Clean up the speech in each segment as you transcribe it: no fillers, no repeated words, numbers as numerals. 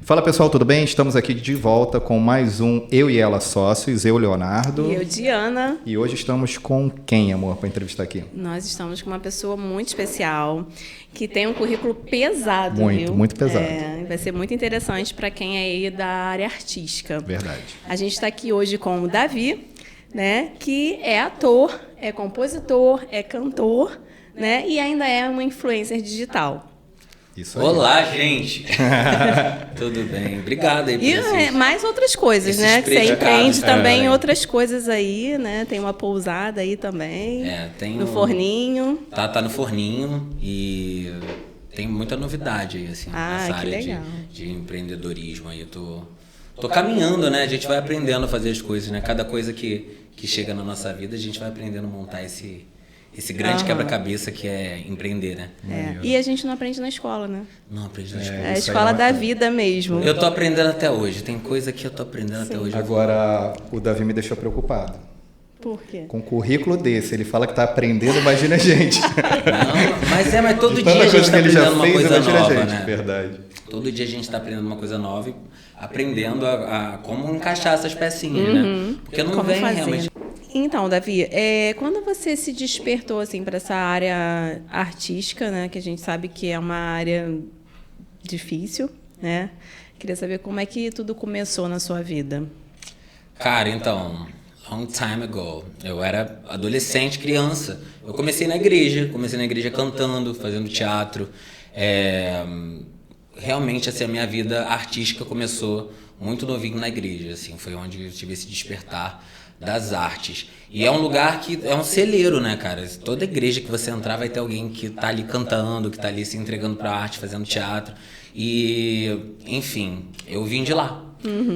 Fala pessoal, tudo bem? Estamos aqui de volta com mais um Eu e Ela Sócios, eu, Leonardo. E eu, Diana. E hoje estamos com quem, amor, para entrevistar aqui? Nós estamos com uma pessoa muito especial, que tem um currículo pesado, Muito pesado. Vai ser muito interessante para quem é aí da área artística. Verdade. A gente está aqui hoje com o Davi, né, que é ator, é compositor, é cantor, né, e ainda é uma influencer digital. Isso aí. Olá, gente! Tudo bem? Obrigado aí por E mais outras coisas, né? Que você empreende também outras coisas aí, né? Tem uma pousada aí também. Tem no forninho. Tá no forninho e tem muita novidade aí, assim, nessa área de empreendedorismo aí. Tô caminhando, né? A gente vai aprendendo a fazer as coisas, né? Cada coisa que chega na nossa vida, a gente vai aprendendo a montar esse grande quebra-cabeça que é empreender, né? E a gente não aprende na escola, né? Não aprende na escola. É a escola da vida mesmo. Eu tô aprendendo até hoje. Tem coisa que eu tô aprendendo até hoje. Agora, o Davi me deixou preocupado. Por quê? Com um currículo desse, ele fala que tá aprendendo, imagina a gente. Não, mas todo dia a gente tá aprendendo uma coisa nova, né? Verdade. Todo dia a gente tá aprendendo uma coisa nova e aprendendo a como encaixar essas pecinhas, né? Porque não como vem fazer. realmente... Então, Davi, quando você se despertou assim para essa área artística, né, que a gente sabe que é uma área difícil, né? Queria saber como é que tudo começou na sua vida. Cara, então, long time ago, eu era adolescente, criança. Eu comecei na igreja cantando, fazendo teatro. Realmente, assim, a minha vida artística começou muito novinho na igreja, assim, foi onde eu tive esse despertar das artes. E é um lugar que é um celeiro, né, cara? Toda igreja que você entrar vai ter alguém que tá ali cantando, que tá ali se entregando pra arte, fazendo teatro. E, enfim, eu vim de lá.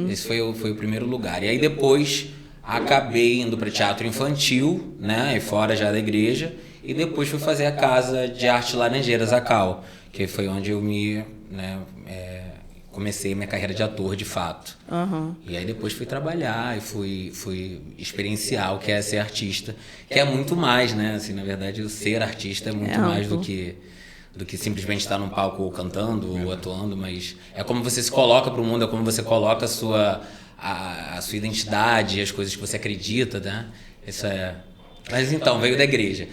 Esse foi o primeiro lugar. E aí depois acabei indo para teatro infantil, né, e fora já da igreja. E depois fui fazer a Casa de Arte Laranjeiras, a CAL, que foi onde eu comecei minha carreira de ator, de fato. E aí depois fui trabalhar e fui experienciar o que é ser artista, que é muito mais, né? Assim, na verdade, o ser artista é muito mais do que simplesmente estar num palco cantando ou atuando, mas é como você se coloca para o mundo, é como você coloca a sua identidade, as coisas que você acredita, né? Isso é... Mas então, veio da igreja.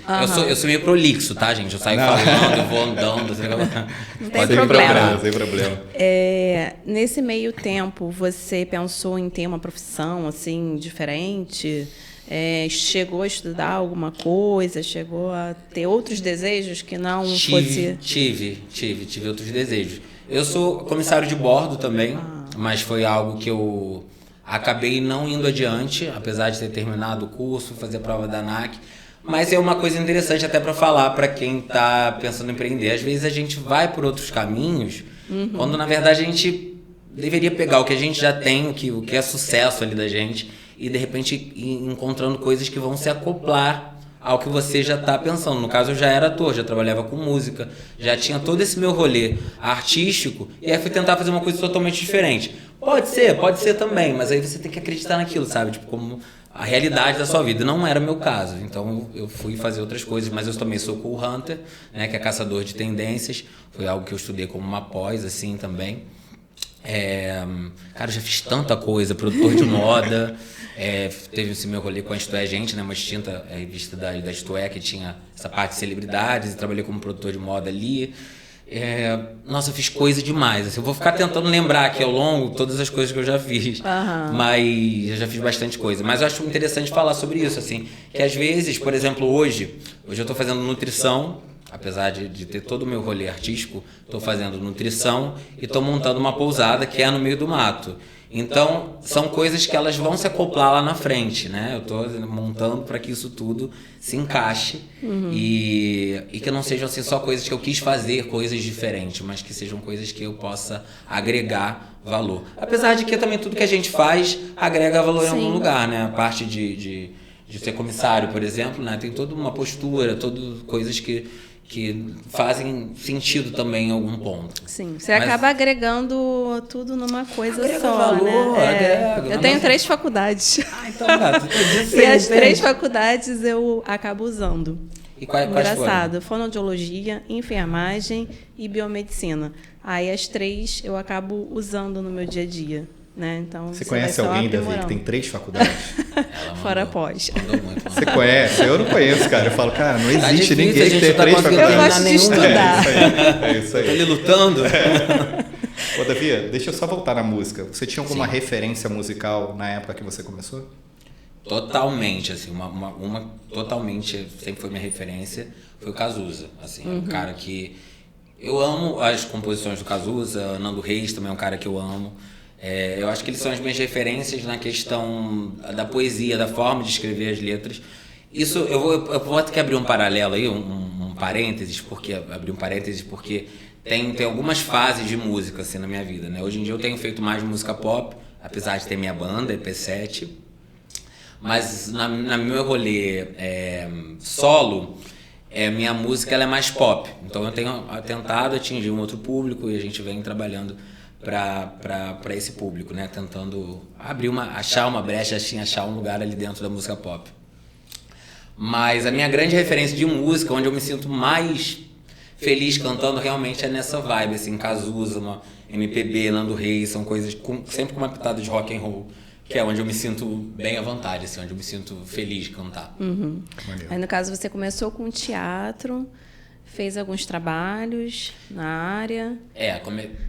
Eu sou meio prolixo, tá, gente? Eu saio falando, eu vou andando. Não tem problema. Sem problema. Nesse meio tempo, você pensou em ter uma profissão assim diferente? Chegou a estudar alguma coisa? Chegou a ter outros desejos que não fosse... Tive outros desejos. Eu sou comissário de bordo também, mas foi algo que eu... acabei não indo adiante, apesar de ter terminado o curso, fazer a prova da ANAC. Mas é uma coisa interessante até para falar para quem está pensando em empreender. Às vezes a gente vai por outros caminhos, quando na verdade a gente deveria pegar o que a gente já tem, o que é sucesso ali da gente, e de repente ir encontrando coisas que vão se acoplar ao que você já está pensando. No caso, eu já era ator, já trabalhava com música, já tinha todo esse meu rolê artístico, e aí fui tentar fazer uma coisa totalmente diferente. Pode ser também, mas aí você tem que acreditar naquilo, sabe? Tipo, como a realidade da sua vida. Não era meu caso, então eu fui fazer outras coisas, mas eu também sou cool hunter, né, que é caçador de tendências. Foi algo que eu estudei como uma pós, assim, também. Cara, eu já fiz tanta coisa, produtor de moda... teve esse meu rolê com a Isto É Gente, né, uma extinta revista da Isto É, que tinha essa parte de celebridades, e trabalhei como produtor de moda ali. Nossa, eu fiz coisa demais. Assim, eu vou ficar tentando lembrar aqui ao longo todas as coisas que eu já fiz, mas eu já fiz bastante coisa. Mas eu acho interessante falar sobre isso, assim, que às vezes, por exemplo, hoje eu estou fazendo nutrição, apesar de ter todo o meu rolê artístico, estou fazendo nutrição e estou montando uma pousada que é no meio do mato. Então, são coisas que elas vão se acoplar lá na frente, né? Eu estou montando para que isso tudo se encaixe e que não sejam assim, só coisas que eu quis fazer, coisas diferentes, mas que sejam coisas que eu possa agregar valor. Apesar de que também tudo que a gente faz agrega valor em algum lugar, né? A parte de ser comissário, por exemplo, né? Tem toda uma postura, coisas que fazem sentido também em algum ponto. Sim, você acaba agregando tudo numa coisa agrega só, valor, né? Agrega. Eu tenho 3 faculdades. Então, cara, e as 3 faculdades eu acabo usando. E quais Engraçado, fonoaudiologia, enfermagem e biomedicina. Aí as 3 eu acabo usando no meu dia a dia. Né? Então, você conhece vai só alguém, Davi, que aprimorando. tem 3 faculdades? Fora pós. Mandou muito. Você conhece? Eu não conheço, cara. Eu falo, cara, não existe difícil, ninguém a que gente tenha não tá 3 conseguindo faculdades. Eu gosto de nenhuma. estudar. É isso aí. Tá ali lutando. Ô, Davi, deixa eu só voltar na música. Você tinha alguma Sim. referência musical na época que você começou? Totalmente, assim, uma totalmente sempre foi minha referência, foi o Cazuza, assim, é um cara que eu amo as composições do Cazuza, Nando Reis também é um cara que eu amo. Eu acho que eles são as minhas referências na questão da poesia, da forma de escrever as letras. Isso, eu vou ter que abrir um paralelo aí, um parênteses, porque tem algumas fases de música assim na minha vida, né? Hoje em dia eu tenho feito mais música pop, apesar de ter minha banda, EP7. Mas na meu rolê solo, minha música ela é mais pop. Então eu tenho tentado atingir um outro público e a gente vem trabalhando para esse público, né? Tentando achar uma brecha, achar um lugar ali dentro da música pop. Mas a minha grande referência de música, onde eu me sinto mais feliz cantando, realmente é nessa vibe, assim, Cazuza, uma MPB, Nando Reis, são coisas sempre com uma pitada de rock and roll. Que é onde eu me sinto bem à vontade, assim, onde eu me sinto feliz de cantar. Uhum. Aí, no caso, você começou com teatro, fez alguns trabalhos na área.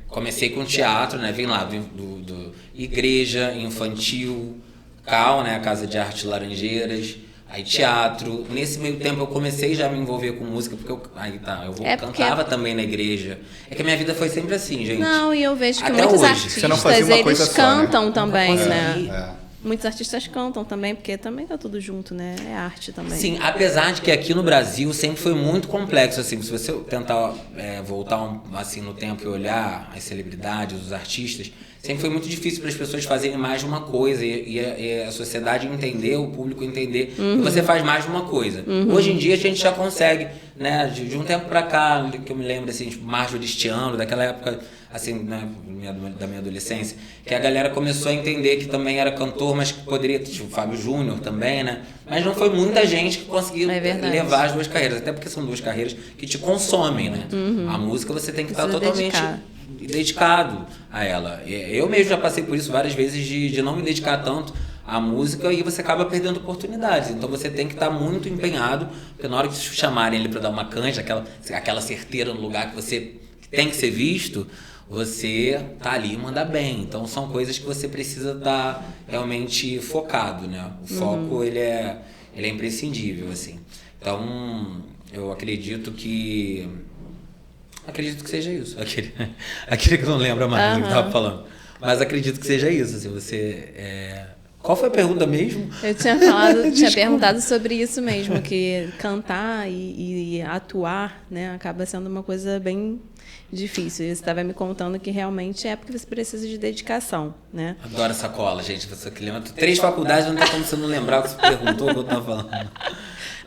Comecei com teatro, né? Vim lá do igreja, infantil, CAL, né? Casa de Arte Laranjeiras, aí teatro. Nesse meio tempo eu comecei já a me envolver com música, porque eu cantava também na igreja. É que a minha vida foi sempre assim, gente. Não, e eu vejo que Até muitos hoje. artistas, Você não fazia uma coisa eles só, né? cantam também, né? É. Muitos artistas cantam também, porque também tá tudo junto, né? É arte também. Sim, apesar de que aqui no Brasil sempre foi muito complexo, assim, se você tentar voltar assim no tempo e olhar as celebridades, os artistas, sempre foi muito difícil para as pessoas fazerem mais de uma coisa e a sociedade entender, o público entender que você faz mais de uma coisa. Hoje em dia a gente já consegue, né, de um tempo para cá, que eu me lembro assim, tipo, Márcio Cristiano, daquela época assim, né, da minha adolescência, que a galera começou a entender que também era cantor, mas que poderia, tipo, o Fábio Júnior também, né? Mas não foi muita gente que conseguiu levar as duas carreiras, até porque são duas carreiras que te consomem, né? A música você tem que estar totalmente dedicado a ela. Eu mesmo já passei por isso várias vezes de não me dedicar tanto à música e você acaba perdendo oportunidades. Então você tem que estar muito empenhado, porque na hora que chamarem ele para dar uma canja, aquela certeira no lugar que você tem que ser visto, você tá ali e manda bem. Então são coisas que você precisa estar realmente focado, né? O foco ele é imprescindível, assim. Então eu acredito que seja isso. Aquele que não lembra mais do que estava falando. Mas acredito que seja isso. Assim, Qual foi a pergunta mesmo? Eu tinha perguntado sobre isso mesmo, que cantar e atuar, né, acaba sendo uma coisa bem difícil. E você estava me contando que realmente é porque você precisa de dedicação, né? Adoro essa cola, gente. Você que lembra? 3 faculdades, não tem como você não lembrar o que você perguntou, o que eu estava falando.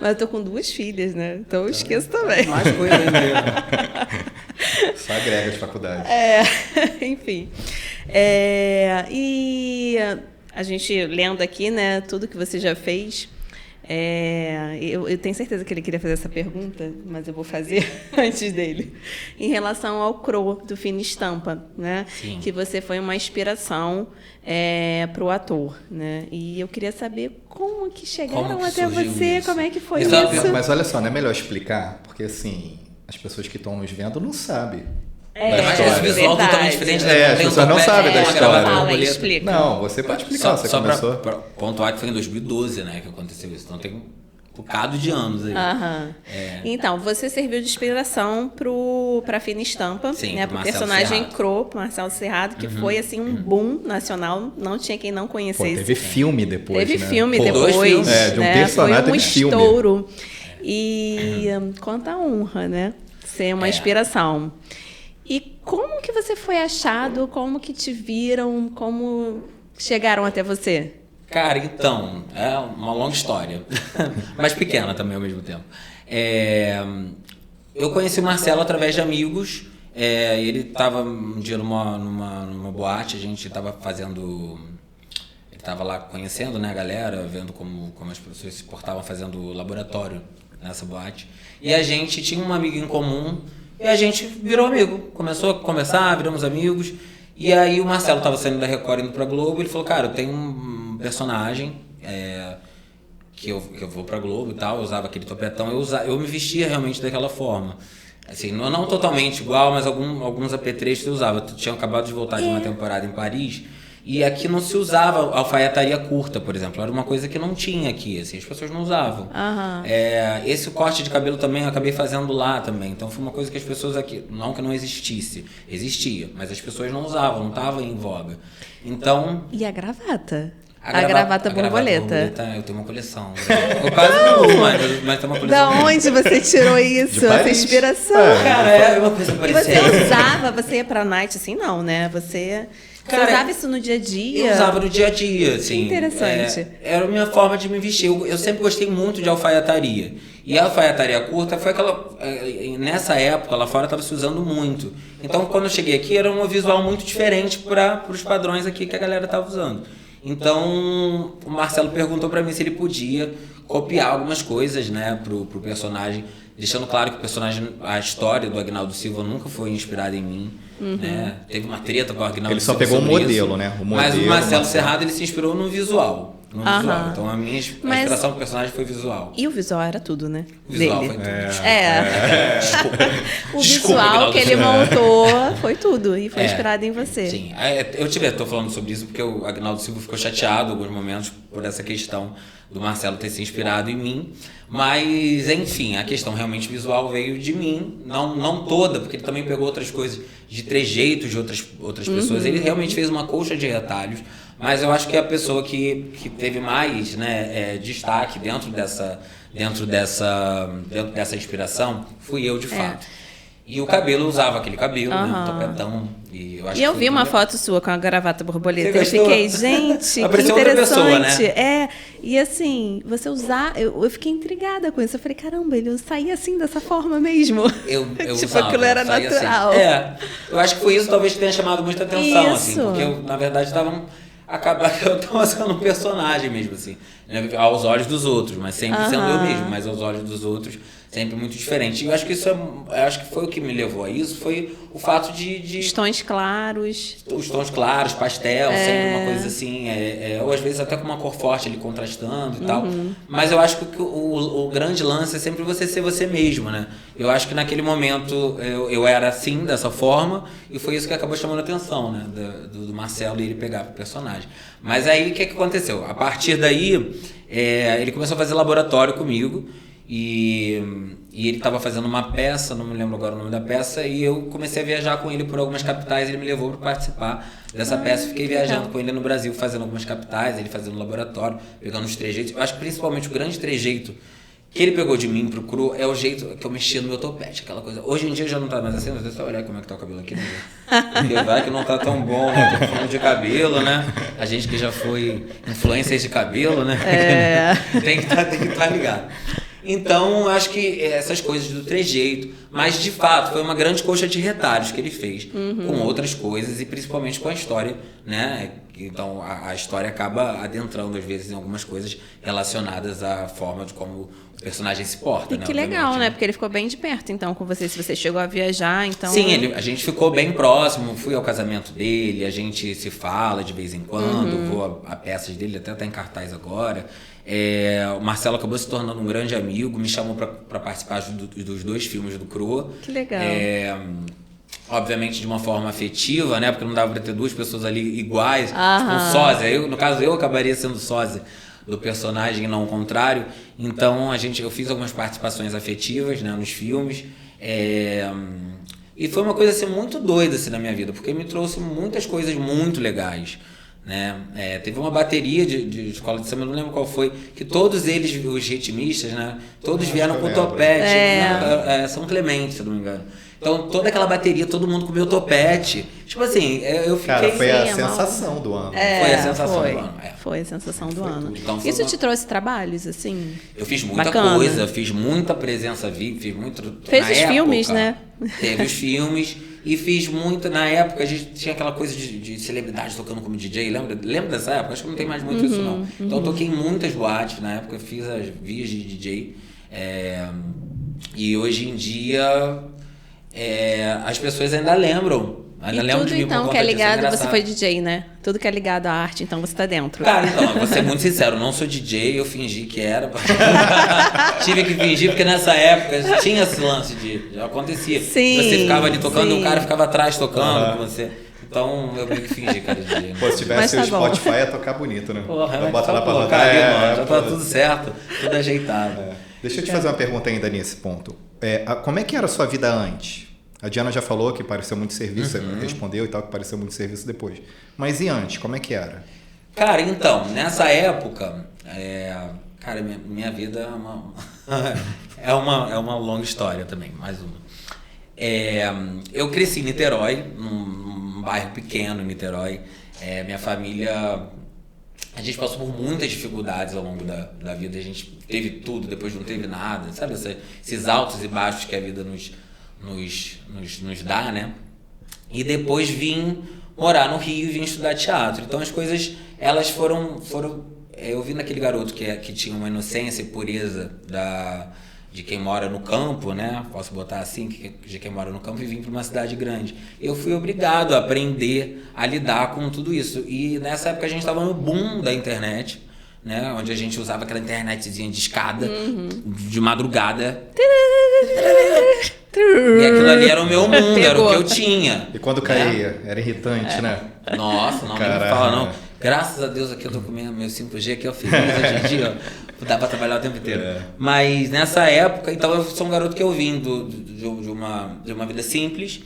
Mas eu tô com 2 filhas, né? Então eu esqueço também. Mais coisa ainda. Só agrega de faculdade. Enfim. E a gente lendo aqui, né, tudo que você já fez, eu tenho certeza que ele queria fazer essa pergunta, mas eu vou fazer antes dele. Em relação ao CRO, do Fina Estampa, né? Sim. Que você foi uma inspiração para o ator, né? E eu queria saber como que chegaram até você, isso? como é que foi Exato. isso? Mas olha só, não é melhor explicar? Porque assim, as pessoas que estão nos vendo não sabem. Mas esse visual verdade. totalmente diferente. Né? As pessoas não sabem da história. Fala, explica. Não, você pode explicar, você começou. Pra pontuar que foi em 2012, né, que aconteceu isso. Então tem um bocado de anos aí. Então, você serviu de inspiração para Fina Estampa, Sim, né, pro pro Marcelo personagem Serrado. Cro, pro Marcelo Serrado, que foi assim um boom nacional, não tinha quem não Pô, conhecesse. teve filme depois, Teve né? filme Pô, depois, 2 filmes. de um né? personagem Foi um teve filme. estouro. E quanta honra, né? Ser uma inspiração. E como que você foi achado? Como que te viram? Como chegaram até você? Cara, então, é uma longa história. Mas pequena também ao mesmo tempo. Eu conheci o Marcelo através de amigos. Ele estava um dia numa boate, a gente estava fazendo... Ele estava lá conhecendo, né, a galera, vendo como as pessoas se portavam fazendo laboratório nessa boate. E a gente tinha um amigo em comum E a gente virou amigo. Começou a conversar, viramos amigos. E aí o Marcelo tava saindo da Record indo pra Globo, ele falou, cara, eu tenho um personagem que eu vou pra Globo e tal, eu usava aquele topetão, eu me vestia realmente daquela forma. Assim, não totalmente igual, mas alguns apetrechos eu usava. Eu tinha acabado de voltar de uma temporada em Paris, e aqui não se usava alfaiataria curta, por exemplo. Era uma coisa que não tinha aqui, assim, as pessoas não usavam. Esse corte de cabelo também eu acabei fazendo lá também. Então foi uma coisa que as pessoas aqui, não que não existisse, existia, mas as pessoas não usavam, não estava em voga. Então... E a gravata? A gravata borboleta. Eu tenho uma coleção. Eu quase não uso, mas tem uma coleção. Da onde você tirou isso? Essa inspiração? Cara, é uma coisa E parecida. você usava, você ia pra night assim, não, né? Você usava isso no dia a dia? Eu usava no dia a dia, assim. Interessante. Era a minha forma de me vestir. Eu sempre gostei muito de alfaiataria. E a alfaiataria curta foi aquela... Nessa época, lá fora, estava se usando muito. Então, quando eu cheguei aqui, era um visual muito diferente para os padrões aqui que a galera estava usando. Então, o Marcelo perguntou pra mim se ele podia copiar algumas coisas, né, pro personagem, deixando claro que o personagem, a história do Agnaldo Silva nunca foi inspirada em mim, né? Teve uma treta com o Agnaldo Ele só Silva pegou o sobre modelo, isso, né? Mas o Marcelo Serrado, ele se inspirou no visual. Então a minha inspiração do personagem foi visual. E o visual era tudo, né? O visual dele. foi tudo. Desculpa. O Desculpa, visual Agnaldo que ele Silva. montou foi tudo. E foi inspirado em você. Sim, tô falando sobre isso porque o Agnaldo Silva ficou chateado em alguns momentos por essa questão do Marcelo ter se inspirado em mim. Mas, enfim, a questão realmente visual veio de mim, não toda, porque ele também pegou outras coisas de trejeitos de outras pessoas. Ele realmente fez uma colcha de retalhos, mas eu acho que a pessoa que teve mais, né, destaque dentro dessa inspiração fui eu, de fato. E o cabelo, eu usava aquele cabelo, né, um topetão. E eu vi uma foto sua com a gravata borboleta. Eu Você gostou? fiquei, gente, que Apareceu outra interessante. pessoa, né? E assim, você usar... Eu fiquei intrigada com isso. Eu falei, caramba, ele saía assim, dessa forma mesmo. Eu tipo, usava, aquilo era saía natural. assim. Eu acho que foi isso talvez que tenha chamado muita atenção, assim. Isso. Porque eu, na verdade, eu estava sendo um personagem mesmo, assim, né, aos olhos dos outros, mas sempre sendo eu mesmo, mas aos olhos dos outros sempre muito diferente. E eu acho que acho que foi o que me levou a isso, foi o fato de Os tons claros. os tons claros, pastel, sempre uma coisa assim, ou às vezes até com uma cor forte ali contrastando e tal. Mas eu acho que o grande lance é sempre você ser você mesmo, né? Eu acho que naquele momento eu era assim, dessa forma, e foi isso que acabou chamando a atenção, né? Do Marcelo e ele pegar pro personagem. Mas aí o que aconteceu? A partir daí, ele começou a fazer laboratório comigo. E ele estava fazendo uma peça, não me lembro agora o nome da peça, e eu comecei a viajar com ele por algumas capitais, ele me levou para participar dessa peça, fiquei viajando com ele no Brasil, fazendo algumas capitais, ele fazendo laboratório, pegando os trejeitos. Eu acho que principalmente o grande trejeito que ele pegou de mim pro cru é o jeito que eu mexia no meu topete, aquela coisa. Hoje em dia já não tá mais assim, mas deixa eu olhar como é que tá o cabelo aqui, né? Porque vai que não tá tão bom, né? Tô falando de cabelo, né? A gente que já foi influencer de cabelo, né? tem que estar ligado. Então, acho que essas coisas do trejeito, mas de fato foi uma grande coxa de retalhos que ele fez com outras coisas e principalmente com a história, né? Então a história acaba adentrando às vezes em algumas coisas relacionadas à forma de como o personagem se porta. E né? que legal, né? Porque ele ficou bem de perto, então, com você. Se você chegou a viajar, então... Sim, a gente ficou bem próximo, fui ao casamento dele, a gente se fala de vez em quando, vou a peças dele, até tá em cartaz agora. O Marcelo acabou se tornando um grande amigo, me chamou para participar dos 2 filmes do Croa. Que legal. Obviamente de uma forma afetiva, né? Porque não dava para ter 2 pessoas ali iguais, tipo um sósia. No caso, eu acabaria sendo sósia do personagem, não o contrário. Então, eu fiz algumas participações afetivas, né, nos filmes. E foi uma coisa assim, muito doida assim, na minha vida, porque me trouxe muitas coisas muito legais. Né? Teve uma bateria de escola de samba, eu não lembro qual foi, que todos eles, os ritmistas, né? Todos vieram com topete, São Clemente, se eu não me engano. Então toda aquela bateria, todo mundo com o meu topete. Tipo assim, eu fiquei... Cara, foi a sensação do ano. Foi a sensação do ano. Foi a sensação do ano. Então, isso te trouxe trabalhos, assim? Eu fiz muita bacana. coisa, fiz muita presença VIP, fiz muito... Fez os filmes, né? Teve os filmes. E fiz muito, na época a gente tinha aquela coisa de celebridade tocando como DJ, lembra dessa época? Acho que não tem mais muito isso não. Então eu toquei em muitas boates na época, fiz as vias de DJ. E hoje em dia as pessoas ainda lembram. Ainda E lembram tudo de mim por então conta que é disso, ligado, você engraçado. foi DJ, né? Tudo que é ligado à arte, então você tá dentro. Cara, então, eu vou ser muito sincero, eu não sou DJ, eu fingi que era. Tive que fingir, porque nessa época tinha esse lance já acontecia. Sim, Você ficava ali tocando e sim. um cara ficava atrás tocando com você. Então eu meio que fingi que era DJ. Pô, se tivesse Mas o tá bom. Spotify ia tocar bonito, né? Porra, Então bota lá pra pô, rodar. cara, mano, já tá pô. tudo certo, tudo ajeitado. Deixa eu te fazer uma pergunta ainda nesse ponto. Como é que era a sua vida antes? A Diana já falou que pareceu muito serviço, você respondeu e tal, que pareceu muito serviço depois. Mas e antes, como é que era? Cara, então, nessa época, cara, minha vida é uma longa história também, mais uma. Eu cresci em Niterói, num bairro pequeno em Niterói. Minha família, a gente passou por muitas dificuldades ao longo da vida. A gente teve tudo, depois não teve nada, sabe? Esses altos e baixos que a vida nos dá, né? E depois vim morar no Rio e vim estudar teatro. Então as coisas, elas foram eu vi naquele garoto que tinha uma inocência e pureza de quem mora no campo, né? Posso botar assim, de quem mora no campo, e vim para uma cidade grande. Eu fui obrigado a aprender a lidar com tudo isso. E nessa época a gente estava no boom da internet, né? Onde a gente usava aquela internetzinha de escada, de madrugada. E aquilo ali era o meu mundo, era o que eu tinha. E quando caía? Era irritante, né? Nossa, não, nem me Caralho. fala não. Graças a Deus aqui eu tô com meu 5G aqui, ó, feliz hoje em dia, ó. Dá pra trabalhar o tempo inteiro. Mas nessa época, então eu sou um garoto que eu vim de uma vida simples.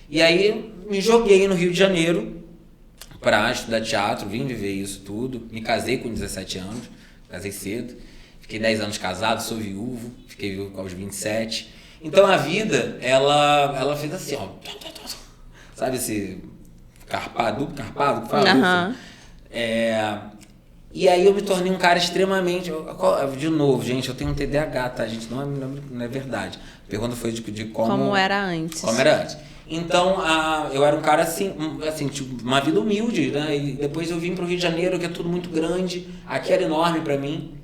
E aí me joguei no Rio de Janeiro pra estudar teatro, vim viver isso tudo. Me casei com 17 anos, casei cedo. Fiquei 10 anos casado, sou viúvo, fiquei viúvo aos 27. Então a vida, ela fez assim, ó. Sabe esse duplo carpado que fala? E aí eu me tornei um cara extremamente... De novo, gente, eu tenho um TDAH, tá, gente? Não é verdade. A pergunta foi de Como era antes. Como era antes. Então, eu era um cara assim, tipo, uma vida humilde, né? E depois eu vim pro Rio de Janeiro, que é tudo muito grande. Aqui era enorme pra mim.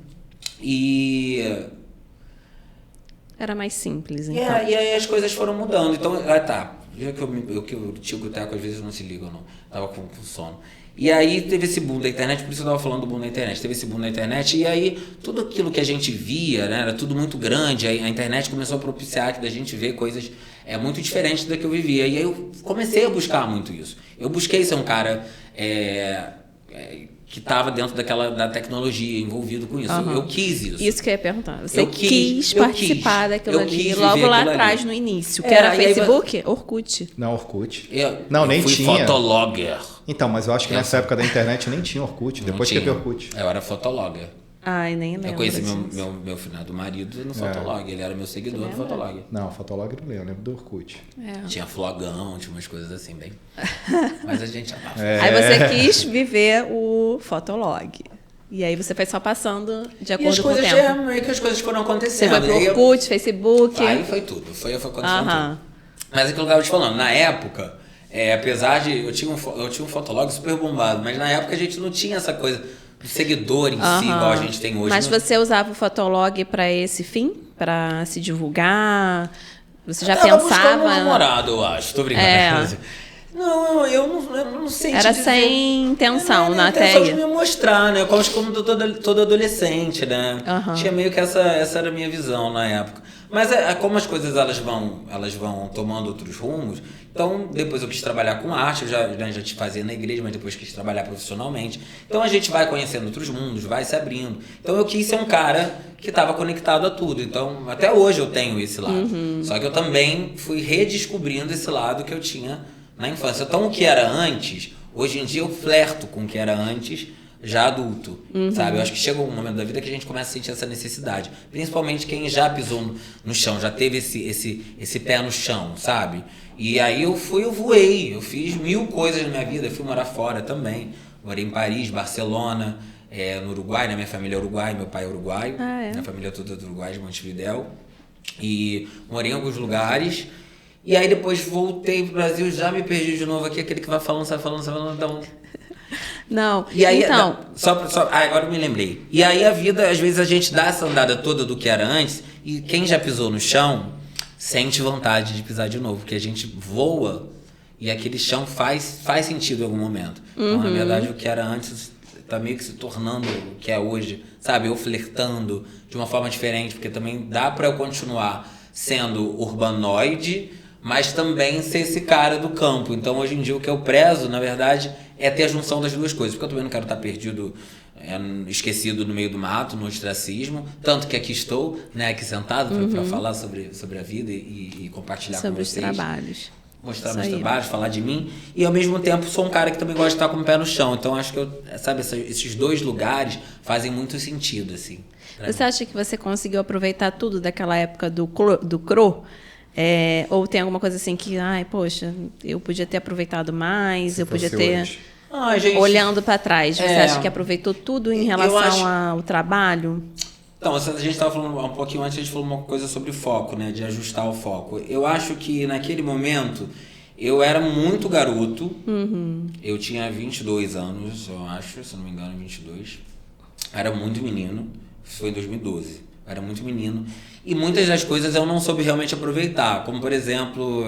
Era mais simples, então. E aí as coisas foram mudando. Então, tá. Já que o tio e o Teco às vezes não se ligam, não. Tava com sono. E aí teve esse boom da internet, por isso eu tava falando do boom da internet. Teve esse boom da internet e aí tudo aquilo que a gente via, né, era tudo muito grande. Aí a internet começou a propiciar que da gente ver coisas muito diferentes da que eu vivia. E aí eu comecei a buscar muito isso. Eu busquei ser um cara que estava dentro da tecnologia, envolvido com isso. Eu quis isso. Isso que eu ia perguntar. Você Eu quis participar daquilo ali, quis logo viver lá aquilo atrás, ali. no início. Que era E aí Facebook? Orkut. Não, Orkut. Eu nem fui tinha. fotologger. Então, mas eu acho que nessa época da internet nem tinha Orkut. Depois que teve Orkut. Eu era fotologger. Ai, nem lembro. Eu conheci disso. meu finado marido no Fotolog. Ele era meu seguidor do Fotolog. Não, Fotolog não lembro, eu lembro do Orkut. Tinha flogão, tinha umas coisas assim, bem. Mas a gente amava. Aí você quis viver o Fotolog. E aí você foi só passando de acordo com o tempo. Meio que as coisas foram Você acontecendo. foi pro Orkut, Facebook. Aí foi tudo. Foi acontecendo tudo. Mas aquilo que eu estava te falando, na época, apesar de... Eu tinha um Fotolog super bombado, mas na época a gente não tinha essa coisa do seguidor em si, igual a gente tem hoje. Mas você usava o Fotolog para esse fim? Para se divulgar? Você já tava buscando pensava... um namorado, eu acho. Tô brincando. Não, eu não sei Era te dizer. sem intenção, na intenção de tag. me mostrar, né? Como todo adolescente, né? Tinha meio que essa era a minha visão na época. Mas como as coisas elas vão tomando outros rumos, então depois eu quis trabalhar com arte, eu já te fazia na igreja, mas depois quis trabalhar profissionalmente. Então a gente vai conhecendo outros mundos, vai se abrindo. Então eu quis ser um cara que estava conectado a tudo. Então até hoje eu tenho esse lado. Só que eu também fui redescobrindo esse lado que eu tinha na infância. Então o que era antes, hoje em dia eu flerto com o que era antes, já adulto, sabe? Eu acho que chega um momento da vida que a gente começa a sentir essa necessidade. Principalmente quem já pisou no chão, já teve esse pé no chão, sabe? E aí eu voei, eu fiz 1000 coisas na minha vida, eu fui morar fora também. Morei em Paris, Barcelona, no Uruguai, né? Minha família é uruguaia, meu pai é uruguaio. Minha família toda é do Uruguai, de Montevidéu. E morei em alguns lugares. E aí depois voltei pro Brasil, já me perdi de novo aqui, aquele que vai falando, sai falando, então... Não, E aí, então... agora eu me lembrei. E aí a vida, às vezes a gente dá essa andada toda do que era antes, e quem já pisou no chão sente vontade de pisar de novo, porque a gente voa e aquele chão faz sentido em algum momento. Então, na verdade, o que era antes tá meio que se tornando o que é hoje, sabe? Eu flertando de uma forma diferente, porque também dá para eu continuar sendo urbanoide, mas também ser esse cara do campo. Então, hoje em dia, o que eu prezo, na verdade, é ter a junção das duas coisas, porque eu também não quero estar perdido, esquecido no meio do mato, no ostracismo, tanto que aqui estou, né, aqui sentado para falar sobre a vida e compartilhar sobre com vocês. Sobre os trabalhos. Mostrar meus trabalhos, falar de mim, e ao mesmo tempo sou um cara que também gosta de estar com o pé no chão. Então acho que esses dois lugares fazem muito sentido, assim. Você acha que você conseguiu aproveitar tudo daquela época do CRO? Ou tem alguma coisa assim que, poxa, eu podia ter aproveitado mais, eu podia ter... Gente, olhando para trás, você acha que aproveitou tudo em relação ao trabalho? Então, a gente estava falando um pouquinho antes, a gente falou uma coisa sobre foco, né? De ajustar o foco. Eu acho que naquele momento eu era muito garoto. Eu tinha 22 anos, eu acho, se não me engano, 22. Era muito menino. Isso foi em 2012. Eu era muito menino. E muitas das coisas eu não soube realmente aproveitar. Como, por exemplo,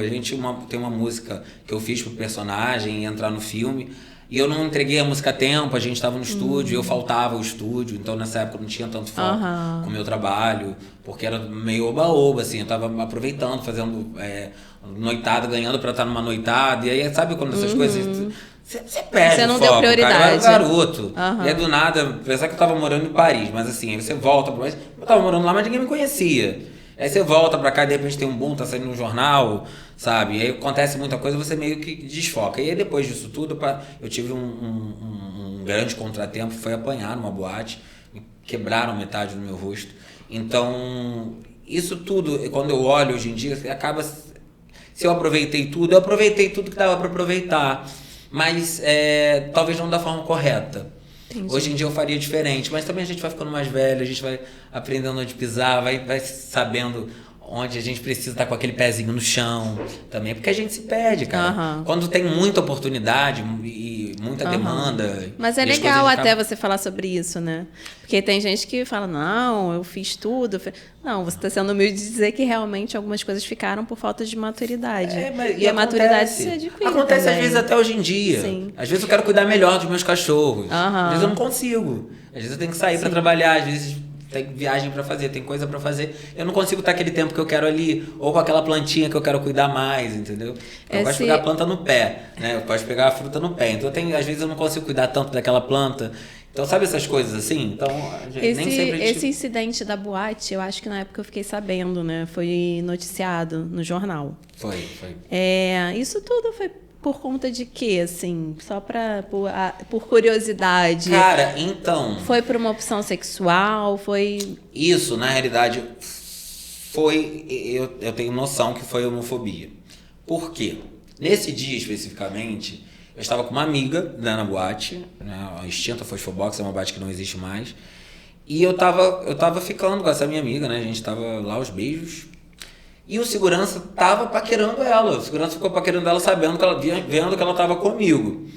tem uma música que eu fiz pro personagem entrar no filme. E eu não entreguei a música a tempo, a gente estava no estúdio, eu faltava o estúdio, então nessa época eu não tinha tanto foco com o meu trabalho, porque era meio oba-oba, assim, eu estava aproveitando, fazendo noitada, ganhando para estar numa noitada, e aí sabe quando essas coisas... Você perde você não o foco, deu prioridade. Cara, eu era garoto, e aí do nada, apesar que eu estava morando em Paris, mas assim, aí você volta para Paris, eu estava morando lá, mas ninguém me conhecia. Aí você volta pra cá e de repente tem um boom, tá saindo no jornal, sabe? E aí acontece muita coisa, você meio que desfoca. E aí depois disso tudo, eu tive um grande contratempo, foi apanhar numa boate, me quebraram metade do meu rosto. Então, isso tudo, quando eu olho hoje em dia, acaba... Se eu aproveitei tudo que dava pra aproveitar. Mas talvez não da forma correta. Entendi. Hoje em dia eu faria diferente, mas também a gente vai ficando mais velho, a gente vai aprendendo onde pisar, vai sabendo onde a gente precisa estar com aquele pezinho no chão também, porque a gente se perde, cara. Quando tem muita oportunidade e muita demanda... Mas é legal até você falar sobre isso, né? Porque tem gente que fala, não, eu fiz tudo. Não, você está sendo humilde de dizer que realmente algumas coisas ficaram por falta de maturidade. E a maturidade se adquire acontece também. Às vezes até hoje em dia. Sim. Às vezes eu quero cuidar melhor dos meus cachorros. Às vezes eu não consigo. Às vezes eu tenho que sair para trabalhar, às vezes... tem viagem para fazer, tem coisa para fazer. Eu não consigo estar aquele tempo que eu quero ali, ou com aquela plantinha que eu quero cuidar mais, entendeu? Eu gosto de pegar a planta no pé, né? Eu gosto de pegar a fruta no pé. Então, às vezes eu não consigo cuidar tanto daquela planta. Então, sabe essas coisas assim? Então, nem sempre esse incidente da boate, eu acho que na época eu fiquei sabendo, né? Foi noticiado no jornal. Foi. Isso tudo foi por conta de quê, assim? Só por curiosidade? Cara, então... Foi por uma opção sexual? Foi... Isso, na realidade, foi... Eu tenho noção que foi homofobia. Por quê? Nesse dia, especificamente, eu estava com uma amiga, né, na boate, né, a extinta Fosfobox, é uma boate que não existe mais, e eu tava ficando com essa minha amiga, né? A gente tava lá aos beijos... E o segurança tava paquerando ela. O segurança ficou paquerando ela sabendo que ela vendo que ela tava comigo.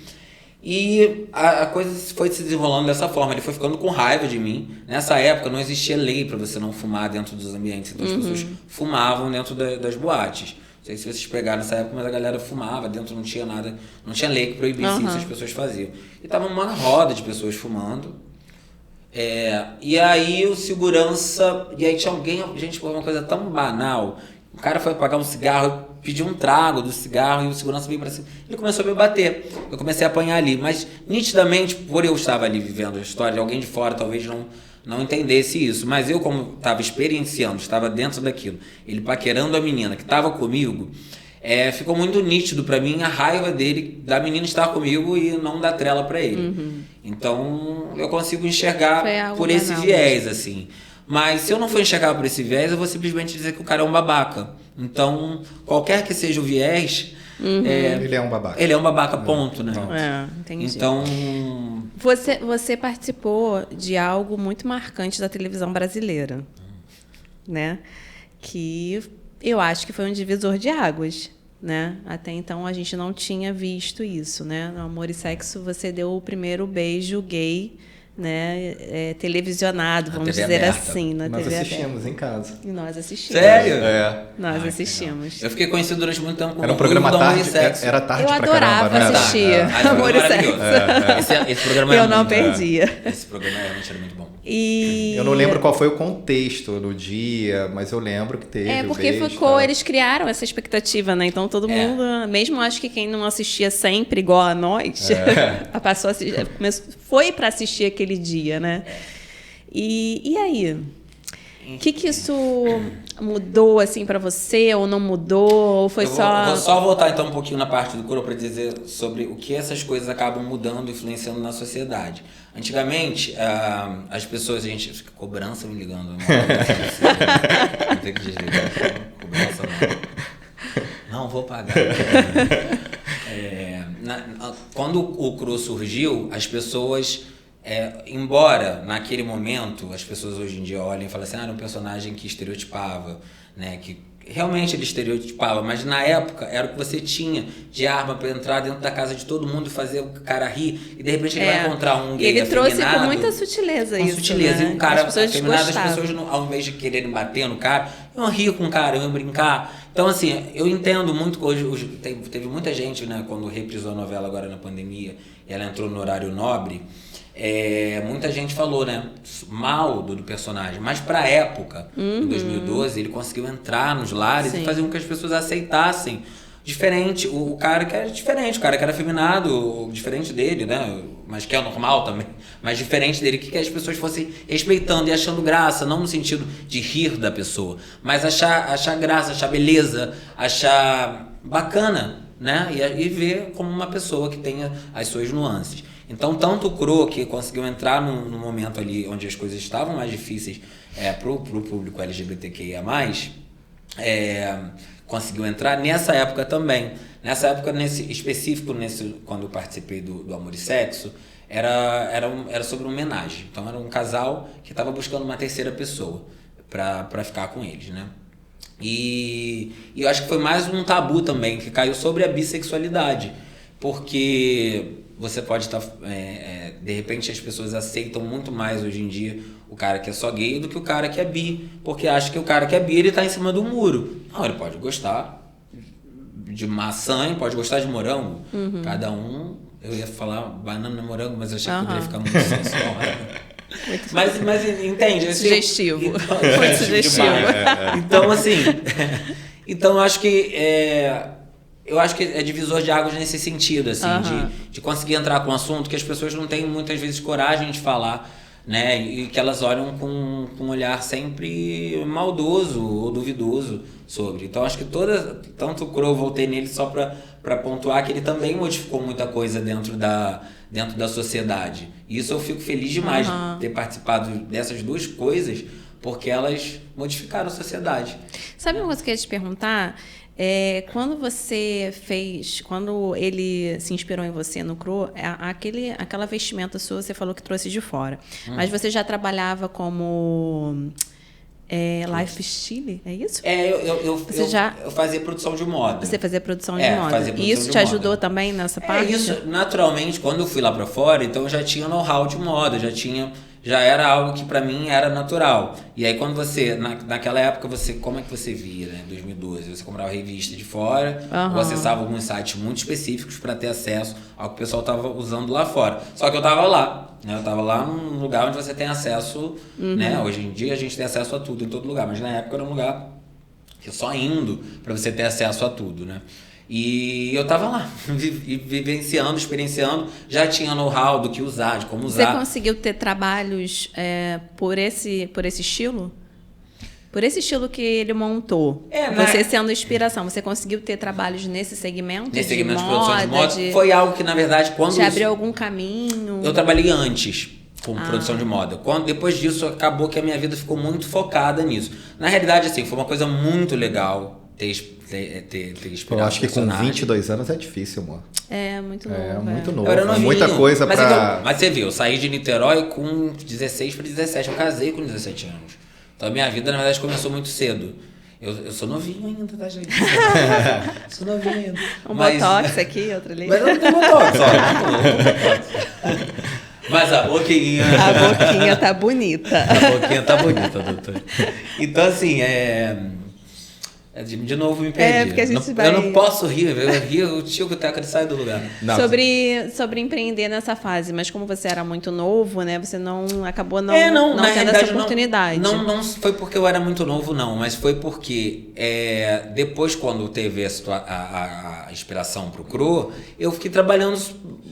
E a coisa foi se desenrolando dessa forma. Ele foi ficando com raiva de mim. Nessa época não existia lei para você não fumar dentro dos ambientes. Então as pessoas fumavam dentro das boates. Não sei se vocês pegaram nessa época, mas a galera fumava. Dentro não tinha nada, não tinha lei que proibisse isso, as pessoas faziam. E tava uma roda de pessoas fumando. E aí o segurança... E aí tinha alguém... Gente, foi uma coisa tão banal... O cara foi pagar um cigarro, pediu um trago do cigarro e o segurança veio pra cima. Ele começou a me bater. Eu comecei a apanhar ali. Mas, nitidamente, por eu estar ali vivendo a história, alguém de fora talvez não entendesse isso. Mas eu, como estava experienciando, estava dentro daquilo, ele paquerando a menina que estava comigo, ficou muito nítido pra mim a raiva dele, da menina estar comigo e não dar trela pra ele. Então, eu consigo enxergar por esse viés, assim. Mas se eu não for enxergar por esse viés, eu vou simplesmente dizer que o cara é um babaca. Então, qualquer que seja o viés... ele é um babaca. Ele é um babaca, ponto, né? Entendi. Então... Você participou de algo muito marcante da televisão brasileira, né? Que eu acho que foi um divisor de águas, né? Até então, a gente não tinha visto isso, né? No Amor e Sexo, você deu o primeiro beijo gay, né, televisionado, vamos TV dizer aberta. assim, na Nós TV assistimos em casa. aberta. E nós assistimos. Sério? Nós Ai, assistimos. Eu fiquei conhecido durante muito tempo como Era um programa Amor e tarde, Sexo. era tarde Eu pra adorava caramba, né? assistir Esse Amor e programa é Sexo. maravilhoso. Esse programa é Eu não muito- perdia. Esse programa realmente era muito bom. E... Eu não lembro qual foi o contexto no dia, mas eu lembro que teve o porque beijo, ficou, tá? eles criaram essa expectativa, né? Então todo mundo, mesmo acho que quem não assistia sempre igual a nós, passou a assistir, foi para assistir aquele dia, né? E aí? O que isso mudou assim para você ou não mudou? Ou foi Eu vou só voltar então um pouquinho na parte do coro para dizer sobre o que essas coisas acabam mudando, influenciando na sociedade. Antigamente, as pessoas, a gente... Cobrança me ligando. Não tem que dizer. Cobrança não. Não vou pagar. Quando o cru surgiu, as pessoas... embora naquele momento as pessoas hoje em dia olhem e falem assim, era um personagem que estereotipava, né, que realmente ele estereotipava, mas na época era o que você tinha de arma para entrar dentro da casa de todo mundo e fazer o cara rir, e de repente ele vai encontrar um gay ele trouxe afeminado, com muita sutileza isso, sutileza, né? E um cara as pessoas afeminado, gostavam. as pessoas ao invés de quererem bater no cara, iam rir com o cara, iam brincar. Então assim, eu entendo muito que hoje teve muita gente, né, quando reprisou a novela agora na pandemia e ela entrou no horário nobre, muita gente falou, né, mal do personagem, mas pra época, em 2012, ele conseguiu entrar nos lares e fazer com que as pessoas aceitassem diferente, o cara que era diferente, o cara que era afeminado, diferente dele, né, mas que é normal também, mas diferente dele, que as pessoas fossem respeitando e achando graça, não no sentido de rir da pessoa, mas achar graça, achar beleza, achar bacana, né, e ver como uma pessoa que tenha as suas nuances. Então, tanto o Cro, que conseguiu entrar no momento ali onde as coisas estavam mais difíceis pro público LGBTQIA+, conseguiu entrar nessa época também. Nessa época, quando eu participei do Amor e Sexo, era sobre uma homenagem. Então, era um casal que estava buscando uma terceira pessoa para ficar com eles, né? E eu acho que foi mais um tabu também, que caiu sobre a bissexualidade. Porque... você pode estar... de repente, as pessoas aceitam muito mais hoje em dia o cara que é só gay do que o cara que é bi. Porque acha que o cara que é bi, ele tá em cima do muro. Não, ele pode gostar de maçã, pode gostar de morango. Cada um... Eu ia falar banana e morango, mas eu achei que poderia ficar muito sensual. Mas entende? Sugestivo. Então, muito sugestivo. Então, assim... então, eu acho que... eu acho que é divisor de águas nesse sentido, assim, de conseguir entrar com um assunto que as pessoas não têm muitas vezes coragem de falar, né? E que elas olham com um olhar sempre maldoso ou duvidoso sobre. Então acho que tanto o Crow, voltei nele só para pontuar que ele também modificou muita coisa dentro da sociedade. E isso eu fico feliz demais de ter participado dessas duas coisas, porque elas modificaram a sociedade. Sabe uma coisa que eu ia te perguntar? Quando ele se inspirou em você no Cro, aquela vestimenta sua, você falou que trouxe de fora. Mas você já trabalhava como lifestyle, é isso? Eu fazia produção de moda. Você fazia produção de moda. Fazia produção E isso de te moda. ajudou também nessa parte? Isso, naturalmente, quando eu fui lá pra fora, então eu já tinha know-how de moda, já era algo que pra mim era natural. E aí quando você, naquela época, como é que você via, né, em 2012? Você comprava revista de fora, ou acessava alguns sites muito específicos para ter acesso ao que o pessoal tava usando lá fora. Só que eu tava lá, né? Eu tava lá num lugar onde você tem acesso, né? Hoje em dia a gente tem acesso a tudo em todo lugar, mas na época era um lugar que só indo para você ter acesso a tudo, né? E eu tava lá, vivenciando, experienciando, já tinha know-how do que usar, de como usar. Você conseguiu ter trabalhos por esse estilo? Por esse estilo que ele montou, você sendo inspiração, você conseguiu ter trabalhos nesse segmento? Nesse segmento de produção de moda, foi algo que, na verdade, quando... Te abriu algum caminho? Eu trabalhei antes com produção de moda. Depois disso, acabou que a minha vida ficou muito focada nisso. Na realidade, assim, foi uma coisa muito legal ter inspirado. Eu acho que com 22 anos é difícil, amor. Muito novo. Muito novo. Eu era novinho, muita coisa pra... Mas você viu, eu saí de Niterói com 16 para 17. Eu casei com 17 anos. Então a minha vida, na verdade, começou muito cedo. Eu sou novinho ainda, tá, gente? Sou novinho ainda. Botox aqui, outro ali. Mas eu não tenho botox, ó. Mas a boquinha... A boquinha tá bonita. A boquinha tá bonita, doutor. Então, assim, de novo me perdi. Porque a gente Eu não posso rir, eu rio, o tio que tá que sai do lugar. Sobre empreender nessa fase, mas como você era muito novo, né? Você acabou não tendo essa oportunidade. Não foi porque eu era muito novo, não, mas foi porque depois, quando teve a inspiração pro CRO, eu fiquei trabalhando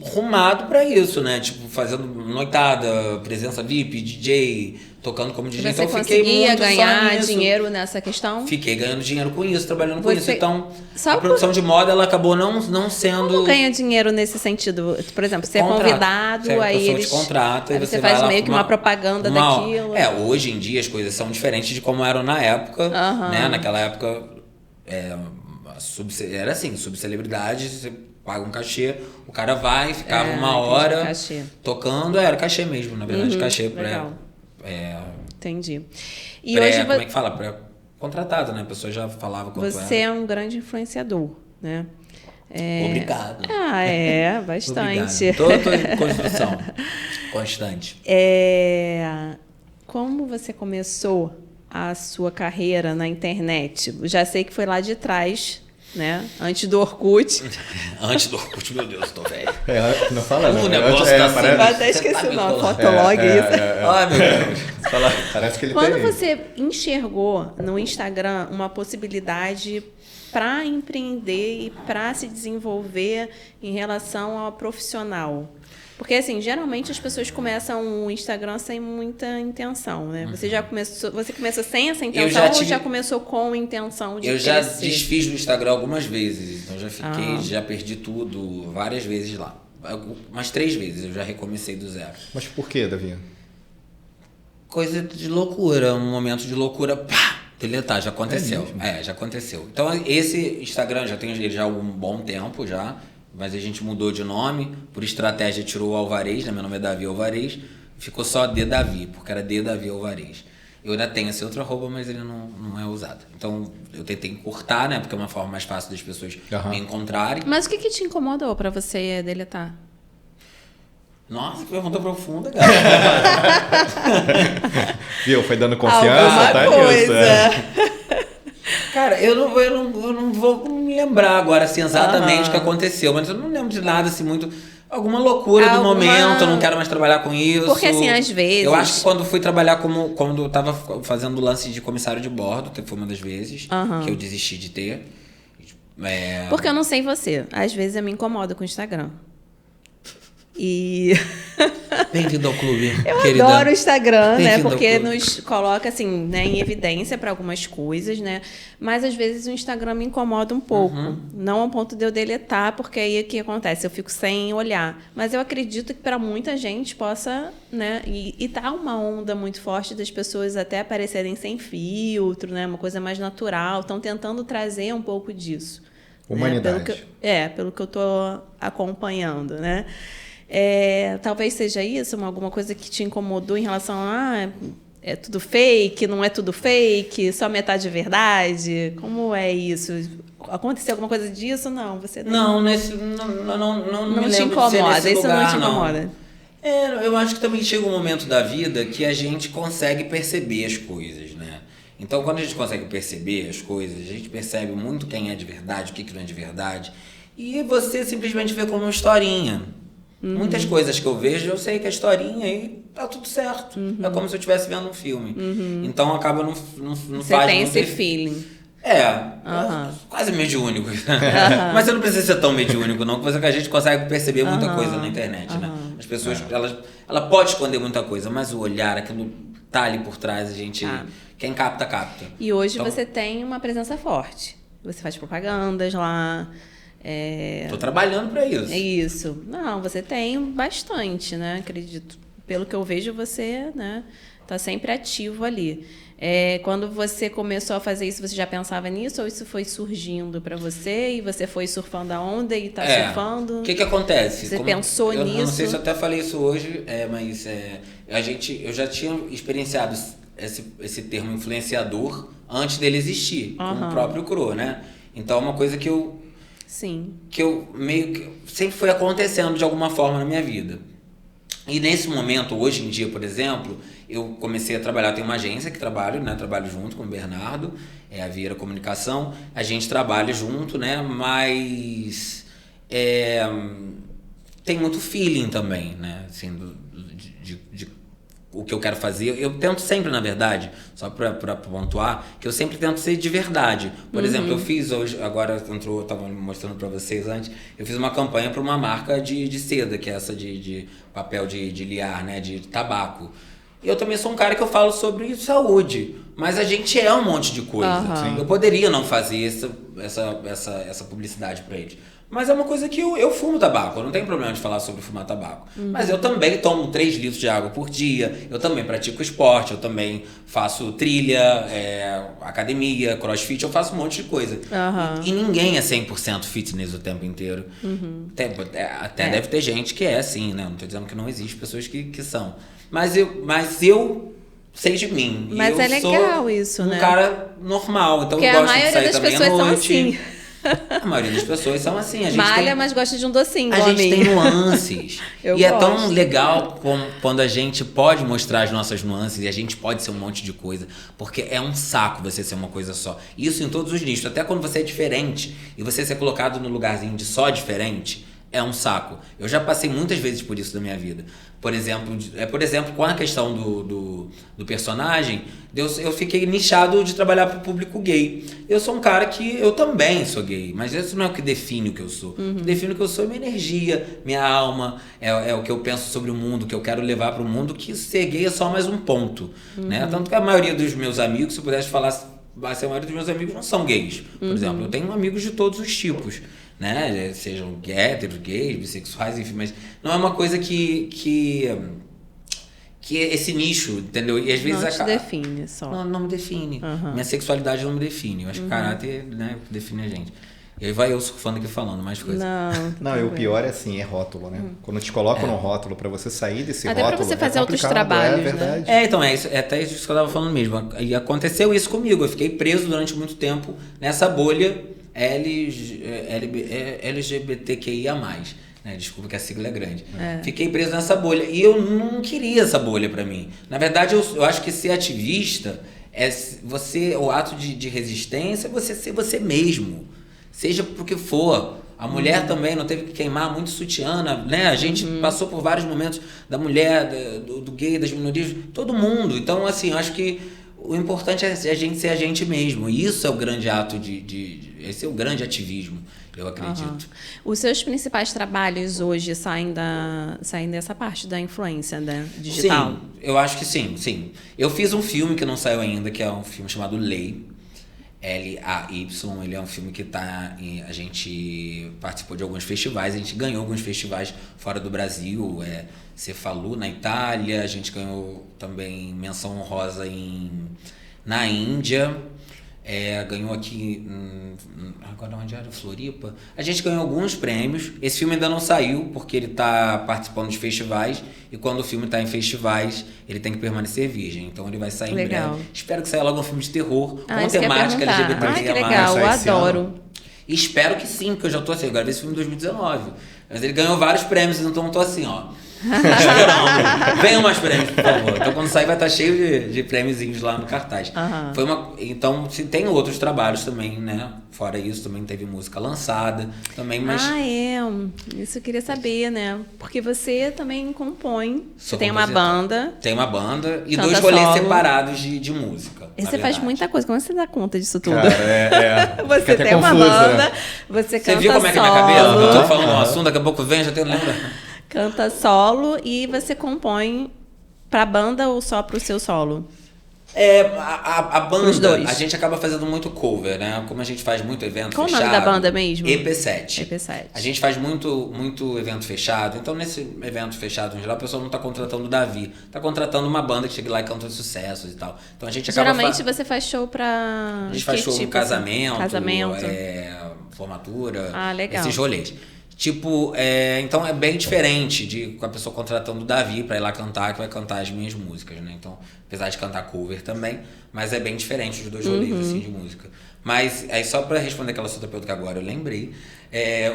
rumado pra isso, né? Tipo, fazendo noitada, presença VIP, DJ, tocando como DJ. Você então, fiquei conseguia muito ganhar dinheiro nessa questão? Fiquei ganhando dinheiro com isso, trabalhando com isso. Então, a produção de moda, ela acabou não sendo... Como ganha dinheiro nesse sentido? Por exemplo, você é convidado, aí eles... contrato, aí você faz meio que uma propaganda daquilo. Hoje em dia as coisas são diferentes de como eram na época, né? Naquela época, era assim, subcelebridade, você paga um cachê, o cara vai, ficava uma hora tocando, era cachê mesmo, na verdade, cachê legal. Entendi. E hoje como é que fala? Pré-contratado, né? A pessoa já falava quanto Você é um grande influenciador, né? Obrigado. Bastante. Tô em construção constante. Como você começou a sua carreira na internet? Já sei que foi lá de trás, né? Antes do Orkut. Antes do Orkut, meu Deus, tô velho. Não fala não. O negócio tá assim. Eu até esqueci o nome. Fotolog, isso. Ai, meu Deus. Parece que ele Quando você enxergou no Instagram uma possibilidade para empreender e para se desenvolver em relação ao profissional? Porque, assim, geralmente as pessoas começam o Instagram sem muita intenção, né? Você começou sem essa intenção ou já começou com a intenção de crescer? Eu já desfiz do Instagram algumas vezes, então já perdi tudo várias vezes lá. Umas 3 vezes eu já recomecei do zero. Mas por que, Davi? Coisa de loucura, um momento de loucura, pá! Deletar, já aconteceu. Já aconteceu. Então, esse Instagram, já tenho ele já há um bom tempo já, mas a gente mudou de nome, por estratégia tirou o Alvarez, né? Meu nome é Davi Alvarez, ficou só D Davi, porque era D Davi Alvarez. Eu ainda tenho esse outro arroba, mas ele não é usado. Então, eu tentei encurtar, né? Porque é uma forma mais fácil das pessoas me encontrarem. Mas o que te incomodou para você deletar? Nossa, que pergunta profunda, cara. Viu? Foi dando confiança, tá nisso. Cara, eu não vou me lembrar agora assim, exatamente o que aconteceu, mas eu não lembro de nada assim muito. Alguma loucura do momento, eu não quero mais trabalhar com isso. Porque assim, às vezes... Eu acho que quando fui trabalhar quando eu tava fazendo o lance de comissário de bordo, foi uma das vezes que eu desisti de ter. Porque eu não sei você, às vezes eu me incomodo com o Instagram. Bem-vindo ao clube, eu querida. Adoro o Instagram, né? Porque nos coloca assim, né, em evidência para algumas coisas, né? Mas às vezes o Instagram me incomoda um pouco. Não ao ponto de eu deletar, porque aí o que acontece? Eu fico sem olhar. Mas eu acredito que para muita gente possa, né? E tá uma onda muito forte das pessoas até aparecerem sem filtro, né? Uma coisa mais natural. Estão tentando trazer um pouco disso. Humanidade. Né? Pelo que eu tô acompanhando, né? Talvez seja isso, alguma coisa que te incomodou em relação a é tudo fake, não é tudo fake, só metade é verdade. Como é isso? Aconteceu alguma coisa disso? Não, você não me te incomoda, isso não te incomoda. Eu acho que também chega um momento da vida que a gente consegue perceber as coisas, né? Então, quando a gente consegue perceber as coisas, a gente percebe muito quem é de verdade, o que não é de verdade, e você simplesmente vê como uma historinha. Muitas coisas que eu vejo, eu sei que é historinha e tá tudo certo. É como se eu estivesse vendo um filme. Então acaba não você faz tem muito esse feeling. Quase mediúnico. Mas você não precisa ser tão mediúnico, não, coisa que a gente consegue perceber muita coisa na internet, né? As pessoas, ela pode esconder muita coisa, mas o olhar, aquilo tá ali por trás, a gente... Quem capta, capta. E hoje você tem uma presença forte. Você faz propagandas lá... Tô trabalhando para isso. É isso. Não, você tem bastante, né? Acredito. Pelo que eu vejo, você, né, tá sempre ativo ali. Quando você começou a fazer isso, você já pensava nisso? Ou isso foi surgindo para você e você foi surfando a onda e tá surfando? O que acontece? Você pensou nisso? Eu não sei se eu até falei isso hoje, mas eu já tinha experienciado esse termo influenciador antes dele existir, com o próprio CRO, né? Então, é uma coisa que eu... Sim. Que eu meio que sempre foi acontecendo de alguma forma na minha vida. E nesse momento, hoje em dia, por exemplo, eu comecei a trabalhar, tem uma agência que trabalho junto com o Bernardo, a Vieira Comunicação, a gente trabalha junto, né, mas tem muito feeling também, né, assim, de o que eu quero fazer. Eu tento sempre, na verdade, só para pontuar, que eu sempre tento ser de verdade. Por exemplo, eu fiz hoje, agora eu estava mostrando para vocês antes, eu fiz uma campanha para uma marca de seda, que é essa de papel de liar, né, de tabaco. E eu também sou um cara que eu falo sobre saúde, mas a gente é um monte de coisa. Eu poderia não fazer essa publicidade para eles. Mas é uma coisa que eu fumo tabaco, eu não tenho problema de falar sobre fumar tabaco. Mas eu também tomo 3 litros de água por dia, eu também pratico esporte, eu também faço trilha, academia, crossfit, eu faço um monte de coisa. E ninguém é 100% fitness o tempo inteiro. Até deve ter gente que é assim, né? Não tô dizendo que não existe pessoas que são. Mas eu sei de mim. Mas é legal isso, né? Um cara normal, então porque eu gosto de sair também à noite. A maioria das pessoas são assim. A maioria das pessoas são assim. A gente malha, mas gosta de um docinho. A gente tem nuances. E gosto. É tão legal quando a gente pode mostrar as nossas nuances e a gente pode ser um monte de coisa. Porque é um saco você ser uma coisa só. Isso em todos os nichos. Até quando você é diferente e você ser colocado no lugarzinho de só diferente, é um saco. Eu já passei muitas vezes por isso na minha vida. Por exemplo, com a questão do personagem, eu fiquei nichado de trabalhar para o público gay. Eu sou um cara que eu também sou gay, mas isso não é o que define o que eu sou. O que define o que eu sou é minha energia, minha alma, é o que eu penso sobre o mundo, o que eu quero levar para o mundo, que ser gay é só mais um ponto. Né? Tanto que a maioria dos meus amigos, se eu pudesse falar, a maioria dos meus amigos não são gays. Por exemplo, eu tenho amigos de todos os tipos. Né? Sejam héteros, gays, bissexuais, enfim, mas não é uma coisa que esse nicho, entendeu? E às vezes não te define só. Não me define. Minha sexualidade não me define. Eu acho que o caráter, né, define a gente. E aí vai eu surfando aqui falando mais coisas. Não, e o pior é assim, é rótulo, né? Quando te colocam no rótulo, para você sair desse até rótulo, para você fazer outros trabalhos, é verdade. Né? Então, é até isso que eu tava falando mesmo. E aconteceu isso comigo. Eu fiquei preso durante muito tempo nessa bolha LGBTQIA+, né? Desculpa que a sigla é grande. Fiquei preso nessa bolha e eu não queria essa bolha pra mim. Na verdade, eu acho que ser ativista o ato de resistência é você ser você mesmo, seja pro que for. A mulher também não teve que queimar muito sutiã, né? A gente passou por vários momentos da mulher, do gay, das minorias, todo mundo. Então, assim, eu acho que o importante é a gente ser a gente mesmo. E isso é o grande ato esse é o grande ativismo, eu acredito. Os seus principais trabalhos hoje saem dessa parte da influência, né, digital? Sim, eu acho que sim. Eu fiz um filme que não saiu ainda, que é um filme chamado Lei. L-A-Y, ele é um filme que a gente participou de alguns festivais, a gente ganhou alguns festivais fora do Brasil, Cefalu na Itália, a gente ganhou também menção honrosa na Índia, ganhou aqui, agora onde era? Floripa. A gente ganhou alguns prêmios. Esse filme ainda não saiu, porque ele está participando de festivais, e quando o filme está em festivais, ele tem que permanecer virgem. Então ele vai sair em breve. Espero que saia logo um filme de terror, com temática LGBT. Que legal, eu adoro. E espero que sim, porque eu já tô assim, eu gravei esse filme em 2019. Mas ele ganhou vários prêmios, então eu tô assim, ó. Esperando. Venham mais prêmios, por favor. Então quando sair vai estar cheio de prêmiozinhos lá no cartaz. Então tem outros trabalhos também, né? Fora isso, também teve música lançada também, mas... Isso eu queria saber, né? Porque você também compõe. Você tem uma banda. Tem uma banda e 2 rolês separados de música. E você faz muita coisa. Como você dá conta disso tudo? Cara, você tem uma banda, você canta solo. Você viu como é que é minha cabeça? Eu tô falando um assunto, daqui a pouco vem, já tenho lembra. Canta solo e você compõe pra banda ou só pro seu solo? A banda, a gente acaba fazendo muito cover, né? Como a gente faz muito evento fechado. Qual o nome da banda mesmo? EP7. EP7. A gente faz muito evento fechado. Então, nesse evento fechado, em geral, a pessoa não tá contratando o Davi. Tá contratando uma banda que chega lá e canta sucessos e tal. Então, a gente acaba... Geralmente, você faz show pra... A gente faz show tipo, no casamento. Formatura. Legal. Esses rolês. Então é bem diferente com a pessoa contratando o Davi pra ir lá cantar, que vai cantar as minhas músicas, né? Então, apesar de cantar cover também, mas é bem diferente os 2 rolês, assim, de música. Mas, aí só pra responder aquela sua pergunta que agora eu lembrei,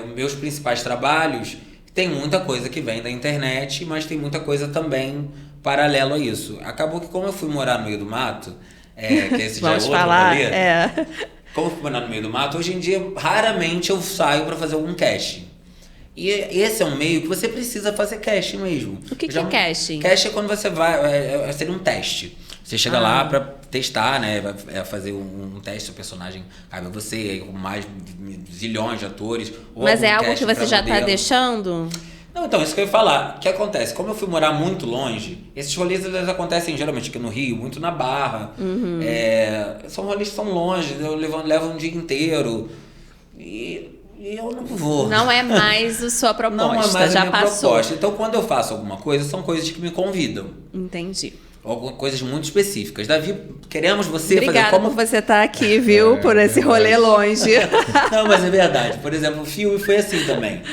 os meus principais trabalhos Tem muita coisa que vem da internet, mas tem muita coisa também paralelo a isso. Acabou que como eu fui morar no meio do mato, que esse já é Vamos outro falar, rolê, como eu fui morar no meio do mato, hoje em dia raramente eu saio para fazer algum casting. E esse é um meio que você precisa fazer casting mesmo. O que é casting? Casting é quando você vai, seria um teste. Você chega lá pra testar, né? Vai fazer um teste, seu personagem cabe a você, com mais zilhões de atores. Mas é algo que você já tá deixando? Não, então, isso que eu ia falar. O que acontece? Como eu fui morar muito longe, esses rolês eles acontecem geralmente aqui no Rio, muito na Barra. São rolês que são longe, levam um dia inteiro. E eu não vou. Não é mais a sua proposta, não é mais já a minha passou. proposta. Então, quando eu faço alguma coisa, são coisas que me convidam. Entendi. Algumas coisas muito específicas. Davi, queremos você Obrigada fazer como... por você estar aqui, viu? Por esse rolê longe. Não, mas é verdade. Por exemplo, o filme foi assim também.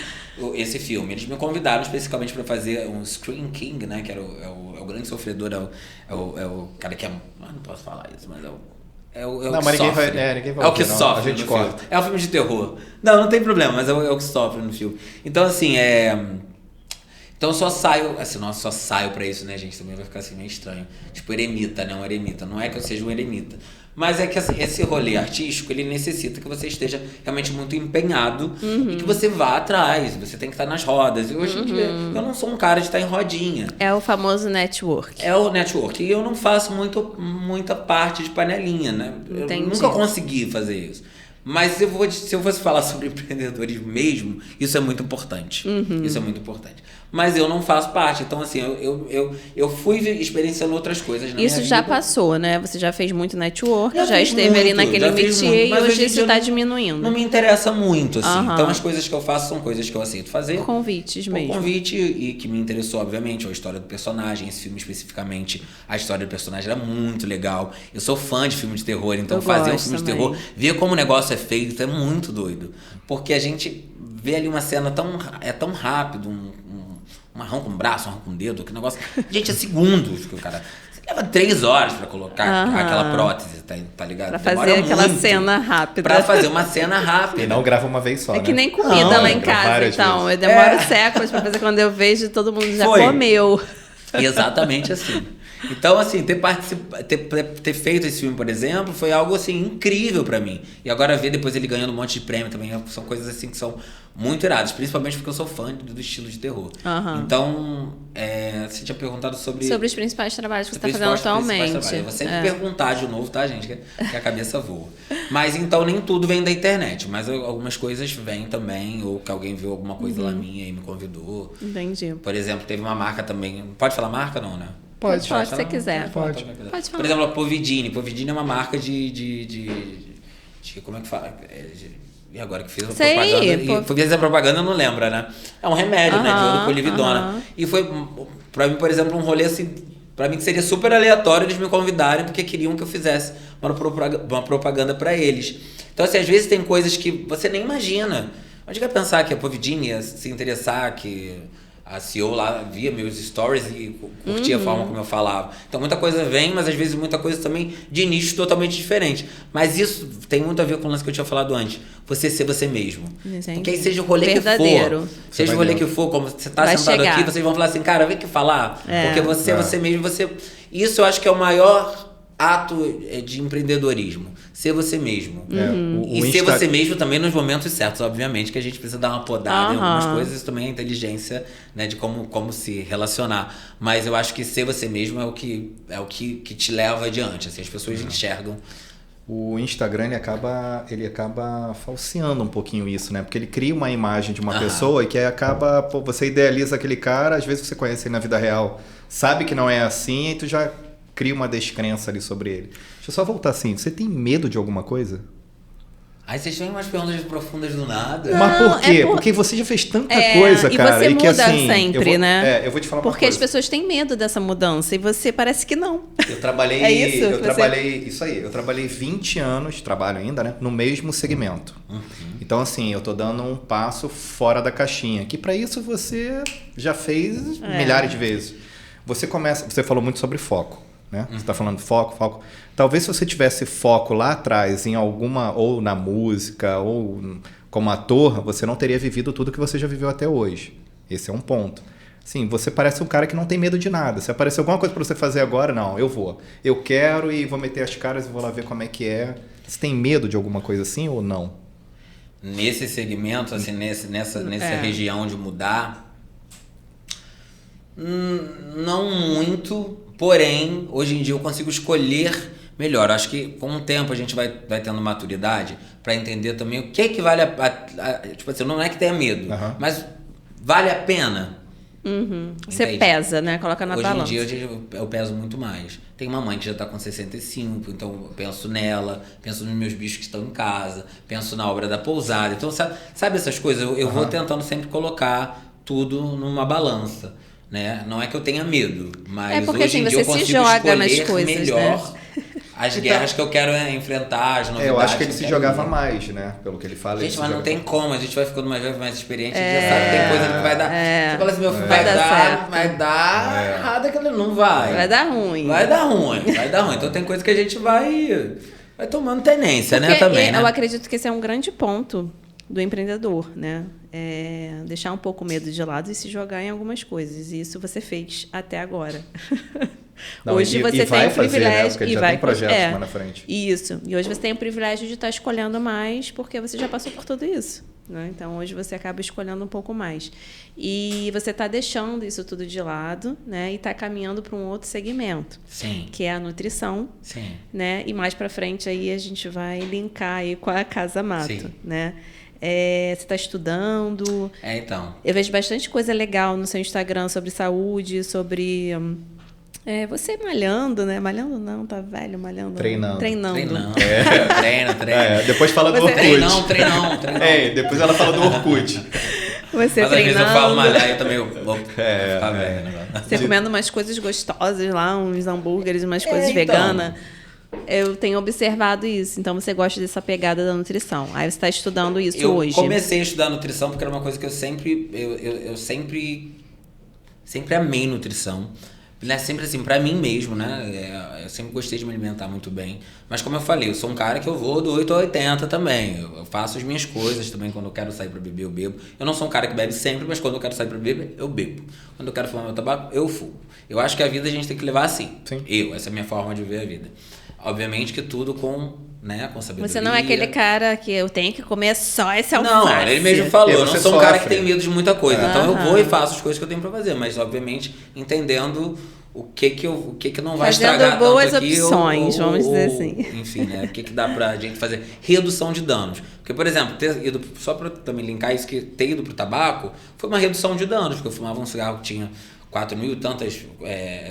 Esse filme. Eles me convidaram especificamente para fazer um Screen King, né? Que era o grande sofredor, é o cara que é... não posso falar isso, mas é o não, que mas sofre. ninguém vai é o que não, sofre a gente no corta. filme. É um filme de terror. Não tem problema, mas é o que sofre no filme. Então, assim, Então eu só saio, assim, não só saio pra isso, né, gente? Também vai ficar assim meio estranho. Tipo, eremita, né? Um eremita. Não é que eu seja um eremita. Mas é que assim, esse rolê artístico, ele necessita que você esteja realmente muito empenhado e que você vá atrás. Você tem que estar nas rodas. E hoje em dia, eu não sou um cara de estar em rodinha. É o famoso network. É o network. E eu não faço muita parte de panelinha, né? Entendi. Eu nunca consegui fazer isso. Mas se eu fosse falar sobre empreendedorismo mesmo, isso é muito importante. Isso é muito importante. Mas eu não faço parte. Então, assim, eu fui experienciando outras coisas na Isso minha já vida. passou, né? Você já fez muito network, Já já fiz esteve muito, ali naquele já fiz métier muito, e mas hoje hoje em isso dia está não diminuindo. Não me interessa muito, assim. Aham. Então, as coisas que eu faço são coisas que eu aceito fazer. Convites mesmo. Convite e que me interessou, obviamente, a história do personagem. Esse filme especificamente, a história do personagem era muito legal. Eu sou fã de filme de terror, então Eu fazer um gosto filme de também. terror, ver como o negócio é feito é muito doido. Porque a gente vê ali uma cena tão rápido, um arranco com um braço, um arranco com um dedo, que negócio... Gente, é segundos que o cara... Você leva 3 horas pra colocar aquela prótese, tá ligado? Pra fazer aquela cena rápida. Pra fazer uma cena rápida. E não grava uma vez só, É né? que nem comida Não, lá em grava casa, várias então. vezes. Eu demoro séculos pra fazer quando eu vejo todo mundo já Foi. comeu. Exatamente assim. Então, assim, ter feito esse filme, por exemplo, foi algo, assim, incrível pra mim. E agora ver depois ele ganhando um monte de prêmio também, são coisas, assim, que são muito iradas. Principalmente porque eu sou fã do estilo de terror. Então, você tinha perguntado sobre Os principais trabalhos que você tá fazendo atualmente. Eu vou sempre perguntar de novo, tá, gente? Que a cabeça voa. Mas, então, nem tudo vem da internet. Mas algumas coisas vêm também. Ou que alguém viu alguma coisa lá minha e me convidou. Entendi. Por exemplo, teve uma marca também... Pode falar marca, não, né? Pode falar se você quiser. Pode. Pode falar. Por exemplo, a Povidine. Povidine é uma marca de como é que fala? E agora que fez a Sei, propaganda. E fez a propaganda, não lembra, né? É um remédio, né? De ouro colividona. E foi, pra mim, por exemplo, um rolê assim... Pra mim que seria super aleatório eles me convidarem porque queriam que eu fizesse uma propaganda pra eles. Então, assim, às vezes tem coisas que você nem imagina. Onde quer pensar que a Povidine ia se interessar, que... A CEO lá via meus stories e curtia a forma como eu falava. Então muita coisa vem, mas às vezes muita coisa também de nicho totalmente diferente. Mas isso tem muito a ver com o lance que eu tinha falado antes. Você ser você mesmo. Entendi. Porque aí seja o rolê Verdadeiro. que for. Seja o rolê que for, como você tá Vai sentado chegar. aqui, vocês vão falar assim, cara, vem aqui falar. Porque você é É. você mesmo, você... Isso eu acho que é o maior ato de empreendedorismo. Ser você mesmo. E ser você mesmo também nos momentos certos, obviamente, que a gente precisa dar uma podada em algumas coisas, isso também é inteligência, né, de como se relacionar. Mas eu acho que ser você mesmo é o que te leva adiante, assim, as pessoas enxergam. O Instagram ele acaba falseando um pouquinho isso, né? Porque ele cria uma imagem de uma pessoa e que aí acaba, pô, você idealiza aquele cara, às vezes você conhece ele na vida real, sabe que não é assim e tu já cria uma descrença ali sobre ele. Deixa eu só voltar assim, você tem medo de alguma coisa? Aí vocês têm umas perguntas profundas do nada. Mas por quê? é Porque você já fez tanta coisa, e cara. você que muda assim, sempre, né? Eu vou te falar uma Porque as coisa. pessoas têm medo dessa mudança e você parece que não. Eu trabalhei, É isso? eu trabalhei 20 anos, trabalho ainda, né, no mesmo segmento. Então, assim, eu tô dando um passo fora da caixinha, que para isso você já fez milhares de vezes. Você falou muito sobre foco, né? Você tá falando foco. Talvez se você tivesse foco lá atrás em alguma, ou na música, ou como ator, você não teria vivido tudo que você já viveu até hoje. Esse é um ponto. Sim, você parece um cara que não tem medo de nada. Se aparecer alguma coisa para você fazer agora, não, eu vou. Eu quero e vou meter as caras e vou lá ver como é que é. Você tem medo de alguma coisa assim ou não? Nesse segmento, assim, nessa região de mudar, não muito, porém, hoje em dia eu consigo escolher melhor. Acho que com o tempo a gente vai tendo maturidade para entender também o que vale tipo assim, não é que tenha medo, mas vale a pena. Você pesa, né? Coloca na balança. Hoje em dia eu peso muito mais. Tem uma mãe que já tá com 65, então eu penso nela, penso nos meus bichos que estão em casa, penso na obra da pousada. Então, sabe essas coisas? Eu vou tentando sempre colocar tudo numa balança, né? Não é que eu tenha medo, mas porque, hoje em dia eu consigo se joga nas escolher coisas, melhor, né? as guerras que eu quero enfrentar, as novidades. Eu acho que ele se jogava mais, né? Pelo que ele fala. Gente, mas não tem como. A gente vai ficando mais experiente. A gente já sabe que tem coisa que vai dar. Você fala assim, meu filho, vai dar errado aquilo. Não vai. Vai dar ruim. Vai dar ruim. Então tem coisa que a gente vai tomando tenência, né? Também, né? Eu acredito que esse é um grande ponto do empreendedor, né? Deixar um pouco o medo de lado e se jogar em algumas coisas. E isso você fez até agora. Não, hoje você tem o privilégio, né? Porque ele já tem projetos lá na frente. Isso. E hoje você tem o privilégio de estar escolhendo mais, porque você já passou por tudo isso, né? Então hoje você acaba escolhendo um pouco mais. E você está deixando isso tudo de lado, né? E está caminhando para um outro segmento. Sim. Que é a nutrição. Sim. Né? E mais para frente aí a gente vai linkar aí com a Casa Mato. Sim. Né? Você está estudando. Então. Eu vejo bastante coisa legal no seu Instagram sobre saúde, sobre você malhando, né? Malhando não, tá velho, malhando. Treinando. Treina. Depois fala do Orkut. Treinão. Depois ela fala do Orkut. Você mas treinando. Às vezes eu falo malhar e eu também vou ficar velho. Né? Você comendo umas coisas gostosas lá, uns hambúrgueres, umas coisas veganas. Eu tenho observado isso. Então, você gosta dessa pegada da nutrição. Aí você está estudando isso hoje. Eu comecei a estudar nutrição porque era uma coisa que eu sempre amei nutrição. Né? Sempre assim, pra mim mesmo, né? Eu sempre gostei de me alimentar muito bem. Mas como eu falei, eu sou um cara que eu vou do 8 a 80 também. Eu faço as minhas coisas também. Quando eu quero sair pra beber, eu bebo. Eu não sou um cara que bebe sempre, mas quando eu quero sair pra beber, eu bebo. Quando eu quero fumar meu tabaco, eu fumo. Eu acho que a vida a gente tem que levar assim. Sim. Essa é a minha forma de ver a vida. Obviamente que tudo com sabedoria. Você não é aquele cara que eu tenho que comer só esse alface. Não, ele mesmo falou, eu não sou um cara que tem medo de muita coisa. Então eu vou e faço as coisas que eu tenho pra fazer, mas obviamente entendendo o que não vai estragar tanto boas aqui. opções, vamos dizer assim. Enfim, né? O que dá pra gente fazer? Redução de danos. Porque, por exemplo, só pra também linkar isso, que ter ido pro tabaco foi uma redução de danos, porque eu fumava um cigarro que tinha 4.000 e tantas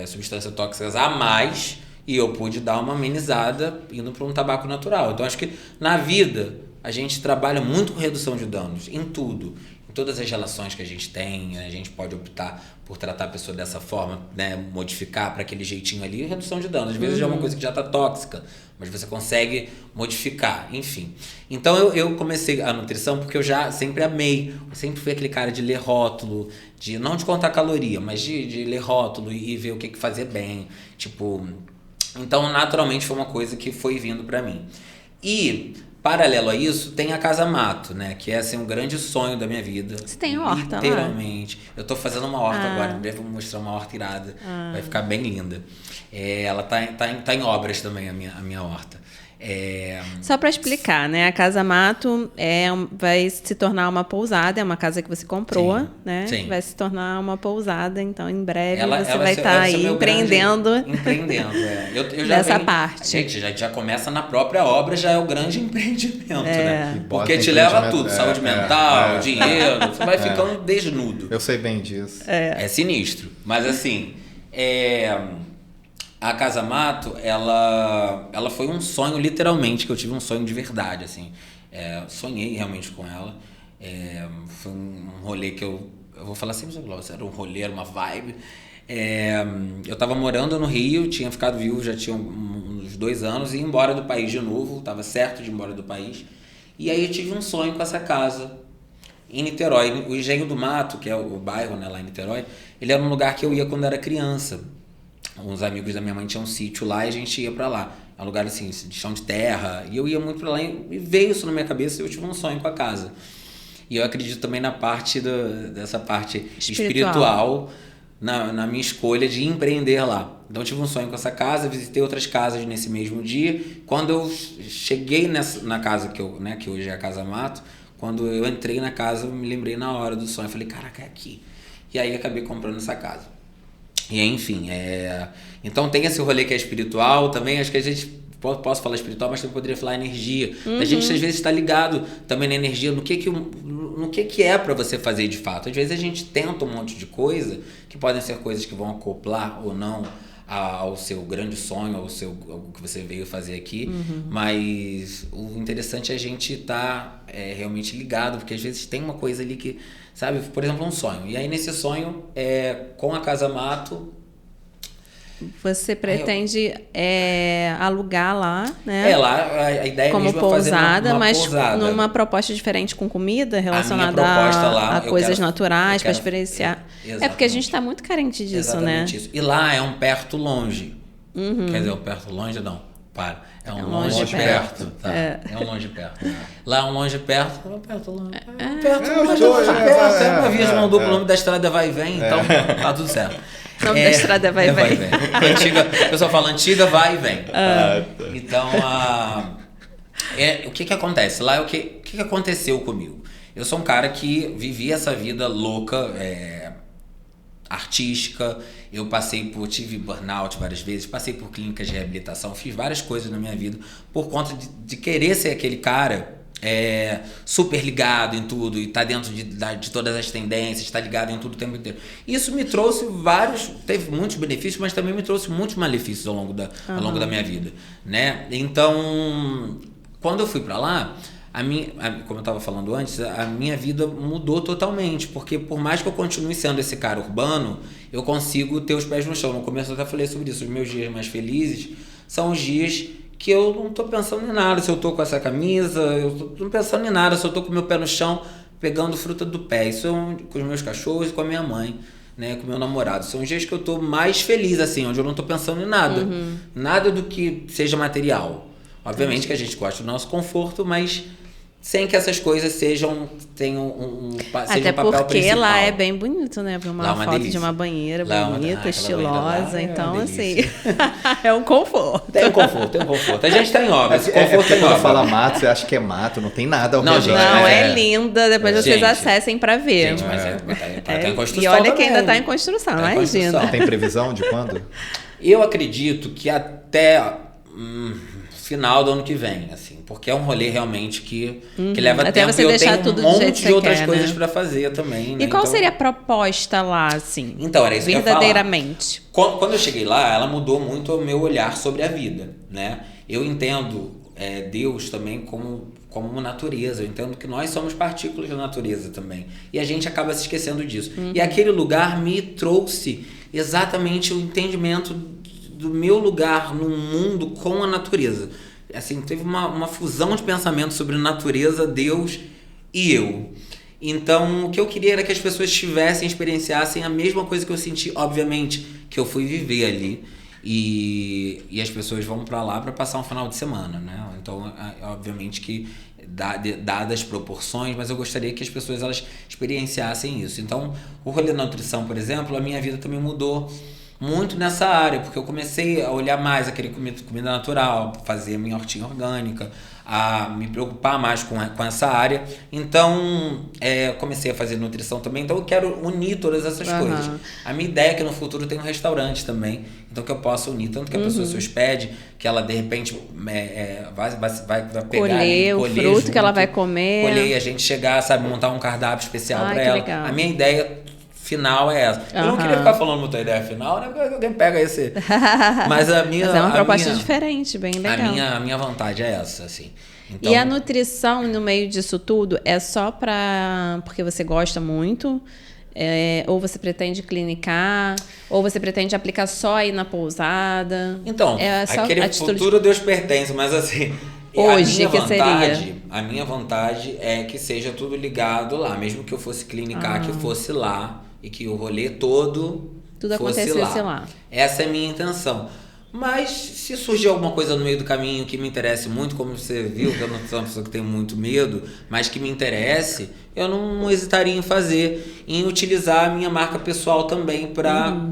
substâncias tóxicas a mais. E eu pude dar uma amenizada indo para um tabaco natural. Então, acho que na vida a gente trabalha muito com redução de danos, em tudo. Em todas as relações que a gente tem, a gente pode optar por tratar a pessoa dessa forma, né? Modificar para aquele jeitinho ali, redução de danos. Às vezes já é uma coisa que já está tóxica, mas você consegue modificar, enfim. Então, eu comecei a nutrição porque eu já sempre amei. Eu sempre fui aquele cara de ler rótulo, não de contar caloria, mas de ler rótulo e ver o que fazer bem. Tipo... Então, naturalmente, foi uma coisa que foi vindo pra mim. E, paralelo a isso, tem a Casa Mato, né? Que é, assim, um grande sonho da minha vida. Você tem horta literalmente. Eu tô fazendo uma horta agora. Em breve eu vou mostrar uma horta irada. Vai ficar bem linda. Ela tá em obras também, a minha horta. Só para explicar, né? A Casa Mato vai se tornar uma pousada, é uma casa que você comprou, sim, né? Sim. Vai se tornar uma pousada, então em breve ela vai estar aí empreendendo. Eu já dessa parte. Gente, já começa na própria obra, já é o grande empreendimento, né? Porque te leva tudo, saúde mental, dinheiro, você vai ficando desnudo. Eu sei bem disso. É sinistro, mas assim, a Casa Mato, ela foi um sonho, literalmente, que eu tive um sonho de verdade, assim. Sonhei realmente com ela. Foi um rolê que eu vou falar sempre sobre ela, era um rolê, era uma vibe. Eu tava morando no Rio, tinha ficado viúvo, já tinha uns 2 anos, e ia embora do país de novo, tava certo de ir embora do país. E aí eu tive um sonho com essa casa, em Niterói. O Engenho do Mato, que é o bairro, né, lá em Niterói, ele era um lugar que eu ia quando era criança. Uns amigos da minha mãe tinham um sítio lá e a gente ia pra lá. É um lugar assim, de chão de terra. E eu ia muito pra lá e veio isso na minha cabeça e eu tive um sonho com a casa. E eu acredito também na parte dessa parte espiritual na minha escolha de empreender lá. Então eu tive um sonho com essa casa, visitei outras casas nesse mesmo dia. Quando eu cheguei na casa que hoje é a Casa Mato, quando eu entrei na casa, eu me lembrei na hora do sonho. Eu falei, caraca, é aqui. E aí acabei comprando essa casa. E enfim, então tem esse rolê que é espiritual também. Acho que a gente... Posso falar espiritual, mas também poderia falar energia. A gente às vezes está ligado também na energia, no que é para você fazer de fato. Às vezes a gente tenta um monte de coisa, que podem ser coisas que vão acoplar ou não ao seu grande sonho, ao que você veio fazer aqui. Mas o interessante é a gente estar realmente ligado, porque às vezes tem uma coisa ali que, sabe, por exemplo, um sonho. E aí nesse sonho, com a Casa Mato, você pretende alugar lá, né? Lá a ideia como mesmo pousada, é fazer uma mas pousada. Numa proposta diferente com comida relacionada lá, a coisas naturais para experienciar. Porque a gente está muito carente disso, exatamente, né? Isso. E lá é um perto longe. Quer dizer, um perto longe não. Para. É um longe perto. Tá. É um longe perto. Lá é um longe perto. É um perto longe. É uma via de mão dupla, o nome da estrada vai e vem, então tá tudo certo. O nome da estrada vai e vem. O pessoal fala antiga, vai e vem. Então, o que acontece? Lá, o que aconteceu comigo? Eu sou um cara que vivia essa vida louca, artística. Eu tive burnout várias vezes, passei por clínicas de reabilitação, fiz várias coisas na minha vida por conta de querer ser aquele cara super ligado em tudo e tá dentro de todas as tendências, tá ligado em tudo o tempo inteiro. Isso me trouxe teve muitos benefícios, mas também me trouxe muitos malefícios ao longo da minha vida, né? Então, quando eu fui para lá, como eu estava falando antes, a minha vida mudou totalmente, porque por mais que eu continue sendo esse cara urbano, eu consigo ter os pés no chão. No começo eu até falei sobre isso, os meus dias mais felizes são os dias que eu não tô pensando em nada, se eu tô com essa camisa, eu tô não pensando em nada, se eu tô com o meu pé no chão, pegando fruta do pé. Isso com os meus cachorros e com a minha mãe, né, com o meu namorado. São os dias que eu tô mais feliz, assim, onde eu não tô pensando em nada. Nada do que seja material. Obviamente que a gente gosta do nosso conforto, mas sem que essas coisas tenham um papel principal. Até porque lá é bem bonito, né? Ver uma foto delícia. de uma banheira bonita, estilosa. Então, assim, é um conforto. Tem um conforto. A gente tá em obra. Esse conforto tem quando obra. fala mato, você acha que é mato, não tem nada ao redor. Gente, é linda. Depois vocês acessem pra ver. Gente, mas tá em construção. E olha também. que ainda tá em construção, imagina. Tem previsão de quando? Eu acredito que até final do ano que vem, assim, porque é um rolê realmente que leva até tempo, você e eu deixar tenho tudo um do jeito monte que de outras quer, coisas né? pra fazer também, né? E qual Então, seria a proposta lá, assim? Então, era isso que eu ia falar. Verdadeiramente. Quando eu cheguei lá, ela mudou muito o meu olhar sobre a vida, né? Eu entendo Deus também como natureza. Eu entendo que nós somos partículas da natureza também. E a gente acaba se esquecendo disso. E aquele lugar me trouxe exatamente o entendimento do meu lugar no mundo com a natureza. Assim, teve uma fusão de pensamento sobre natureza, Deus e eu. Então, o que eu queria era que as pessoas experienciassem a mesma coisa que eu senti, obviamente, que eu fui viver ali. E as pessoas vão para lá para passar um final de semana, né? Então, obviamente que dadas as proporções, mas eu gostaria que as pessoas elas experienciassem isso. Então, o rolê da nutrição, por exemplo, a minha vida também mudou muito nessa área, porque eu comecei a olhar mais aquele comida natural, fazer minha hortinha orgânica, a me preocupar mais com essa área. Então, comecei a fazer nutrição também. Então, eu quero unir todas essas coisas. A minha ideia é que no futuro tem um restaurante também, então que eu possa unir, tanto que a pessoa se hospede, que ela de repente vai pegar colher o fruto junto, que ela vai comer, colher e a gente chegar, sabe, montar um cardápio especial para ela. Legal. A minha ideia final é essa. Eu não queria ficar falando muita ideia final, né? Porque alguém pega esse. Mas a minha. Mas é uma proposta diferente, bem legal. A minha vontade é essa, assim. Então, e a nutrição no meio disso tudo é só porque você gosta muito? Ou você pretende clinicar? Ou você pretende aplicar só aí na pousada? Então, aquele futuro Deus pertence, mas assim. Hoje, a minha vontade é que seja tudo ligado lá. Mesmo que eu fosse clinicar, que fosse lá. E que o rolê todo fosse acontecesse lá. Essa é a minha intenção. Mas se surgir alguma coisa no meio do caminho que me interesse muito, como você viu, que eu não sou uma pessoa que tem muito medo, mas que me interesse, eu não hesitaria em fazer, em utilizar a minha marca pessoal também,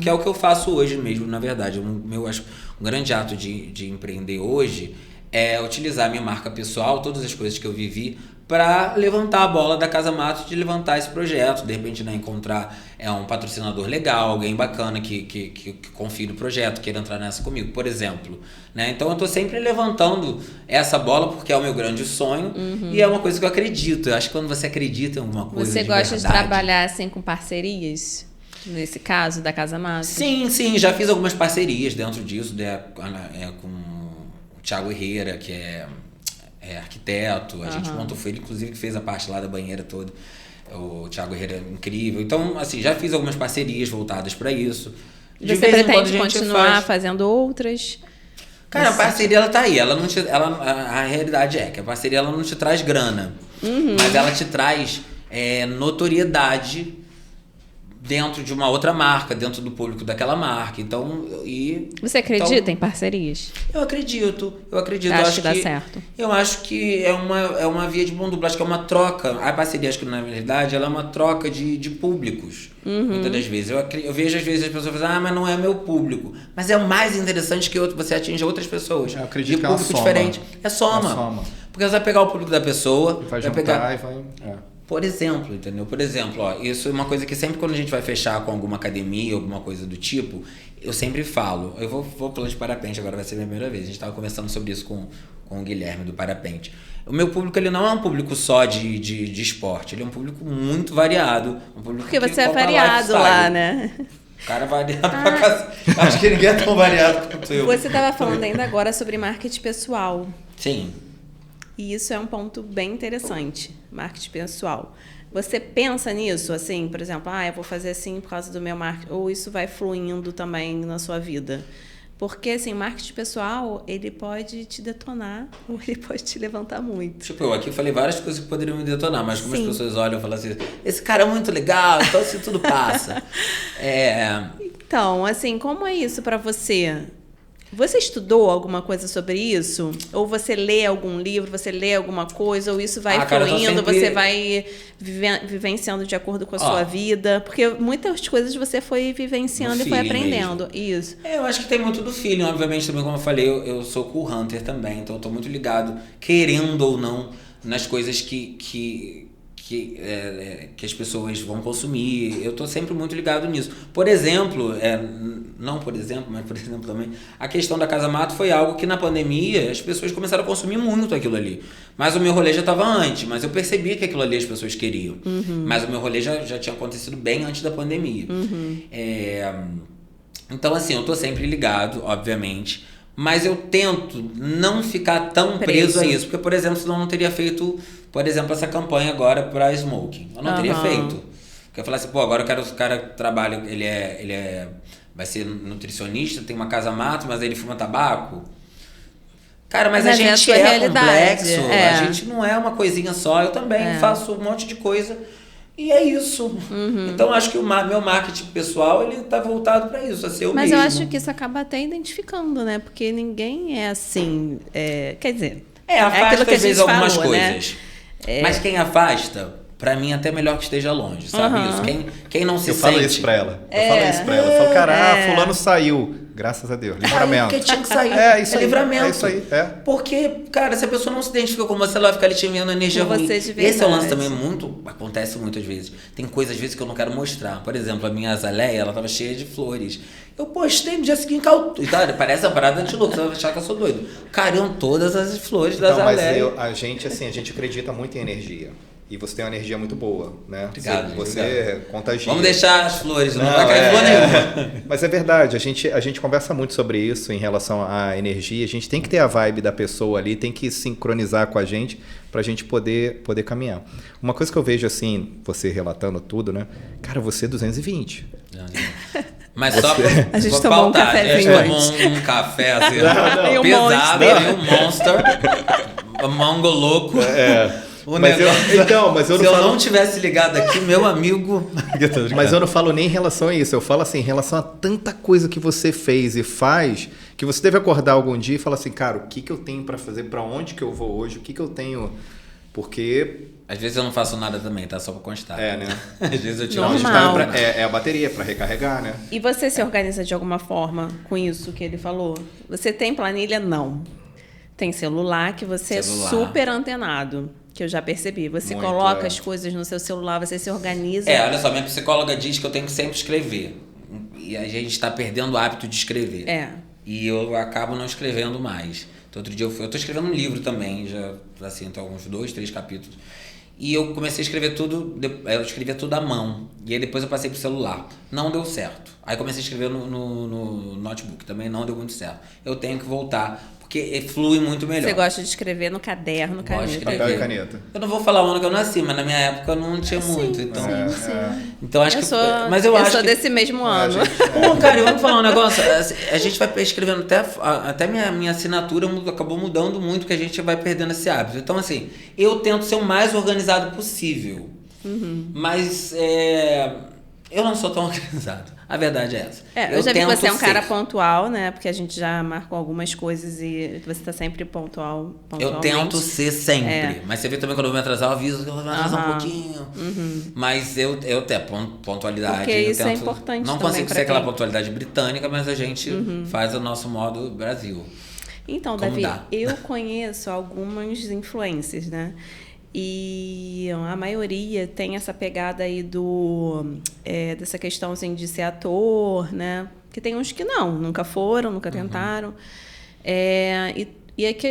que é o que eu faço hoje mesmo, na verdade. Eu acho um grande ato de empreender hoje é utilizar a minha marca pessoal, todas as coisas que eu vivi, para levantar a bola da Casa Mato, de levantar esse projeto, de repente, né, encontrar um patrocinador legal, alguém bacana que confie no projeto, queira entrar nessa comigo, por exemplo, né? Então eu tô sempre levantando essa bola porque é o meu grande sonho e é uma coisa que eu acredito. Eu acho que quando você acredita em alguma coisa Você de gosta verdade, de trabalhar assim com parcerias? Nesse caso da Casa Mato? Sim, já fiz algumas parcerias dentro disso, com o Thiago Herrera, que é arquiteto, a gente montou, foi ele inclusive que fez a parte lá da banheira toda, o Thiago Herrera é incrível, então assim, já fiz algumas parcerias voltadas para isso. Você pretende continuar fazendo outras? Cara, a parceria ela tá aí, a realidade é que a parceria ela não te traz grana, mas ela te traz notoriedade dentro de uma outra marca, dentro do público daquela marca. Então, você acredita em parcerias? Eu acredito. Acho que dá certo. Eu acho que é uma via de mão dupla, acho que é uma troca. A parceria, acho que na verdade, ela é uma troca de públicos. Muitas das vezes. Eu vejo às vezes as pessoas falando, mas não é meu público. Mas é o mais interessante que você atinja outras pessoas. Eu acredito de que público diferente. É soma. Porque você vai pegar o público da pessoa, vai juntar e vai... Por exemplo, entendeu? Por exemplo, isso é uma coisa que sempre quando a gente vai fechar com alguma academia, alguma coisa do tipo, eu sempre falo, eu vou pular de parapente, agora vai ser a minha primeira vez, a gente estava conversando sobre isso com o Guilherme do parapente. O meu público, ele não é um público só de esporte, ele é um público muito variado. Um público porque você é variado lá, né? O cara é variado pra casa. Acho que ninguém é tão variado quanto eu. Você estava falando ainda agora sobre marketing pessoal. Sim. E isso é um ponto bem interessante, marketing pessoal. Você pensa nisso, assim, por exemplo, eu vou fazer assim por causa do meu marketing, ou isso vai fluindo também na sua vida? Porque, assim, o marketing pessoal, ele pode te detonar ou ele pode te levantar muito. Tipo, eu aqui falei várias coisas que poderiam me detonar, mas como as pessoas olham e falam assim, esse cara é muito legal, então assim tudo passa. Então, assim, como é isso para você? Você estudou alguma coisa sobre isso? Ou você lê algum livro, você lê alguma coisa, ou isso vai fluindo, você vai vivenciando de acordo com a sua vida? Porque muitas coisas você foi vivenciando e foi aprendendo. Mesmo. Isso. Eu acho que tem muito do feeling, obviamente, também, como eu falei, eu sou cool hunter também, então eu tô muito ligado, querendo ou não, nas coisas que as pessoas vão consumir. Eu estou sempre muito ligado nisso. Por exemplo, não por exemplo, mas por exemplo também, a questão da Casa Mato foi algo que na pandemia as pessoas começaram a consumir muito aquilo ali. Mas o meu rolê já estava antes, mas eu percebia que aquilo ali as pessoas queriam. Mas o meu rolê já tinha acontecido bem antes da pandemia. Então, assim, eu estou sempre ligado, obviamente, mas eu tento não ficar tão preso a isso. Porque, por exemplo, senão eu não teria feito, por exemplo, essa campanha agora para smoking. Eu não teria feito. Porque eu falasse, agora eu quero que o cara trabalhe, vai ser nutricionista, tem uma Casa Mato, mas ele fuma tabaco. Cara, mas a gente é complexo, a gente não é uma coisinha só, eu também faço um monte de coisa. E é isso. Então, acho que o meu marketing pessoal, ele tá voltado para isso, a ser o mesmo. Mas eu acho que isso acaba até identificando, né? Porque ninguém é assim... quer dizer... afasta às vezes algumas coisas. Né? Mas quem afasta, pra mim, até melhor que esteja longe, sabe isso? Quem não se sente... Eu falo isso pra ela. Eu falo, cara, fulano saiu. Graças a Deus. Livramento. Porque tinha que sair. Isso aí. Livramento. É isso aí. Porque, cara, se a pessoa não se identifica com você, ela vai ficar ali te enviando energia ruim. Esse é o lance também, acontece muitas vezes. Tem coisas, às vezes, que eu não quero mostrar. Por exemplo, a minha azaleia, ela tava cheia de flores. Eu postei no dia seguinte, parece uma parada de louco, você vai achar que eu sou doido. Cariam todas as flores da azaleia. Mas a gente acredita muito em energia. E você tem uma energia muito boa, né? Obrigado. Você contagia. Vamos deixar as flores, não vai cair flor nenhuma. Mas é verdade, a gente conversa muito sobre isso em relação à energia. A gente tem que ter a vibe da pessoa ali, tem que sincronizar com a gente pra gente poder caminhar. Uma coisa que eu vejo assim, você relatando tudo, né? Cara, você é 220. Mas só pra a gente tomou pautar, um café um café assim, pesado, e um Monster, um Mongo louco. Mas eu Se não eu falo... não tivesse ligado aqui, meu amigo... Mas eu não falo nem em relação a isso. Eu falo assim, em relação a tanta coisa que você fez e faz, que você deve acordar algum dia e falar assim, cara, o que eu tenho pra fazer? Pra onde que eu vou hoje? O que eu tenho... Porque... Às vezes eu não faço nada também, tá? Só pra constar. É, né? Às vezes eu tiro Normal. É a bateria pra recarregar, né? E você se organiza de alguma forma com isso que ele falou? Você tem planilha? Não. Tem celular que você é super antenado, que eu já percebi. Você Muito, coloca as coisas no seu celular, você se organiza. Olha só, minha psicóloga diz que eu tenho que sempre escrever. E a gente tá perdendo o hábito de escrever. E eu acabo não escrevendo mais. Então, outro dia eu tô escrevendo um livro também, já assim, tô alguns 2, 3 capítulos. E eu comecei a escrever tudo, eu escrevia tudo à mão. E aí depois eu passei pro celular. Não deu certo. Aí comecei a escrever no notebook, também não deu muito certo. Eu tenho que voltar, porque flui muito melhor. Você gosta de escrever no caderno, caneta? Papel e caneta. Eu não vou falar o ano que eu nasci, mas na minha época não tinha muito. Então, então acho que. Mas eu acho desse mesmo ano. Pô, cara, eu vou falar um negócio. A gente vai escrevendo até minha assinatura acabou mudando muito, porque a gente vai perdendo esse hábito. Então, assim, eu tento ser o mais organizado possível. Mas eu não sou tão organizado. A verdade é essa. Eu já vi que você é um cara pontual, né? Porque a gente já marcou algumas coisas e você tá sempre pontualmente. Eu tento ser sempre. Mas você vê também quando eu vou me atrasar, eu aviso que eu vou me atrasar um pouquinho. Mas eu tenho pontualidade. Porque isso é importante. Não consigo ser aquela pontualidade britânica, mas a gente faz o nosso modo Brasil. Então, Davi, eu conheço algumas influências, né? E a maioria tem essa pegada aí dessa questão assim, de ser ator, né? Que tem uns que nunca foram, nunca tentaram.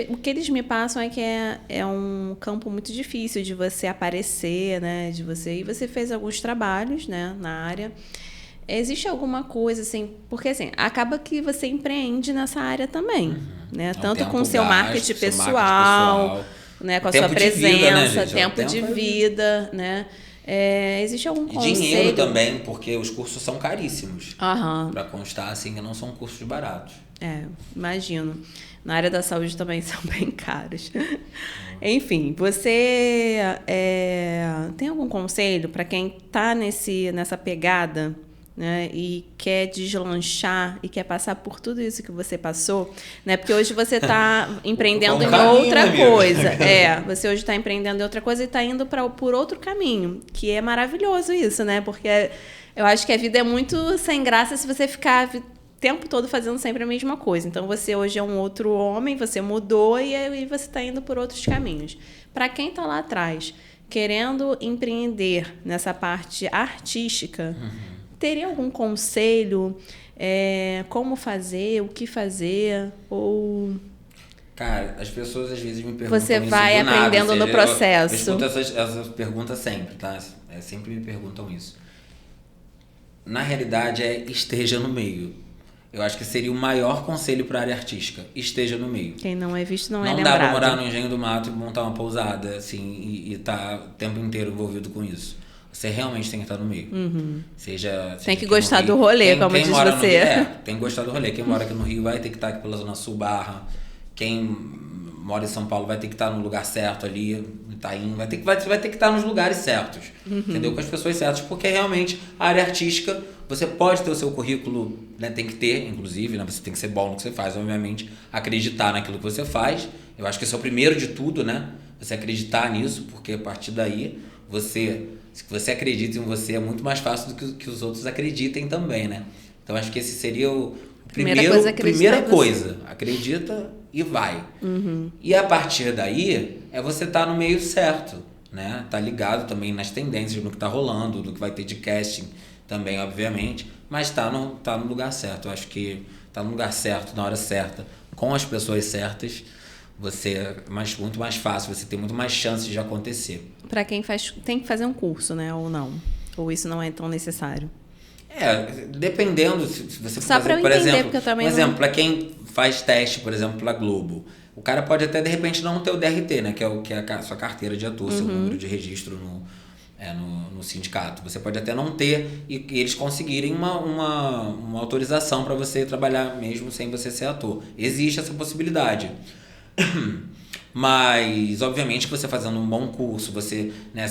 O que eles me passam é que é um campo muito difícil de você aparecer, né? E você fez alguns trabalhos, né, na área. Existe alguma coisa, assim... Porque, assim, acaba que você empreende nessa área também, né? Tanto com o seu marketing pessoal... Né, com a sua presença, tempo de vida, né? Existe algum conselho? E dinheiro também, porque os cursos são caríssimos. Para constar, assim, que não são cursos baratos. Imagino. Na área da saúde também são bem caros. Enfim, você tem algum conselho para quem está nessa pegada, né, e quer deslanchar e quer passar por tudo isso que você passou, né? Porque hoje você está empreendendo em outra coisa. Você hoje está empreendendo em outra coisa e está indo por outro caminho, que é maravilhoso isso, né? Porque eu acho que a vida é muito sem graça se você ficar o tempo todo fazendo sempre a mesma coisa. Então, você hoje é um outro homem, você mudou e aí você está indo por outros caminhos. Para quem está lá atrás, querendo empreender nessa parte artística... Teria algum conselho? Como fazer? O que fazer? Ou... Cara, as pessoas às vezes me perguntam você vai aprendendo no processo. Eu respondo essas perguntas sempre, tá? Sempre me perguntam isso. Na realidade, esteja no meio. Eu acho que seria o maior conselho para a área artística. Esteja no meio. Quem não é visto não é lembrado. Não dá para morar no Engenho do Mato e montar uma pousada, assim, e tá o tempo inteiro envolvido com isso. Você realmente tem que estar no meio. Seja tem que gostar do rolê, como diz você. Tem que gostar do rolê. Quem mora aqui no Rio vai ter que estar aqui pela Zona Sul Barra. Quem mora em São Paulo vai ter que estar no lugar certo ali, no Itaim. Vai ter que estar nos lugares certos. Entendeu? Com as pessoas certas. Porque realmente a área artística, você pode ter o seu currículo, né? Tem que ter, inclusive, né? Você tem que ser bom no que você faz, obviamente. Acreditar naquilo que você faz. Eu acho que esse é o primeiro de tudo, né? Você acreditar nisso, porque a partir daí se você acredita em você, é muito mais fácil do que os outros acreditem também, né? Então, acho que esse seria o primeira coisa. Acredita e vai. E a partir daí, você estar no meio certo, né? Tá ligado também nas tendências, no que tá rolando, do que vai ter de casting também, obviamente. Mas tá no lugar certo. Eu acho que tá no lugar certo, na hora certa, com as pessoas certas. Muito mais fácil, você tem muito mais chances de acontecer. Para quem tem que fazer um curso, né? Ou não? Ou isso não é tão necessário? Dependendo, se você for só fazer, por entender, exemplo, porque eu também para quem faz teste, por exemplo, pela Globo, o cara pode até de repente não ter o DRT, né? Que é a sua carteira de ator, seu número de registro no sindicato. Você pode até não ter e eles conseguirem uma autorização para você trabalhar mesmo sem você ser ator. Existe essa possibilidade. Mas, obviamente, que você fazendo um bom curso, você, né,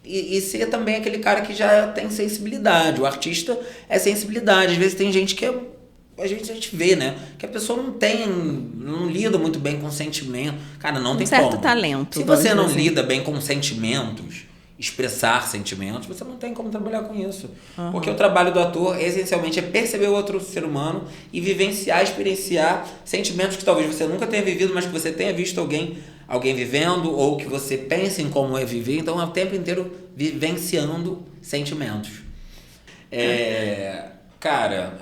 e ser também aquele cara que já tem sensibilidade. O artista é sensibilidade. Às vezes tem gente que a gente vê, né? Que a pessoa não lida muito bem com sentimento. Cara, não tem como. Um certo talento. Se você não lida bem com sentimentos, expressar sentimentos, você não tem como trabalhar com isso. Porque o trabalho do ator, essencialmente, é perceber o outro ser humano e vivenciar, experienciar sentimentos que talvez você nunca tenha vivido, mas que você tenha visto alguém vivendo, ou que você pense em como é viver. Então, é o tempo inteiro vivenciando sentimentos. Cara,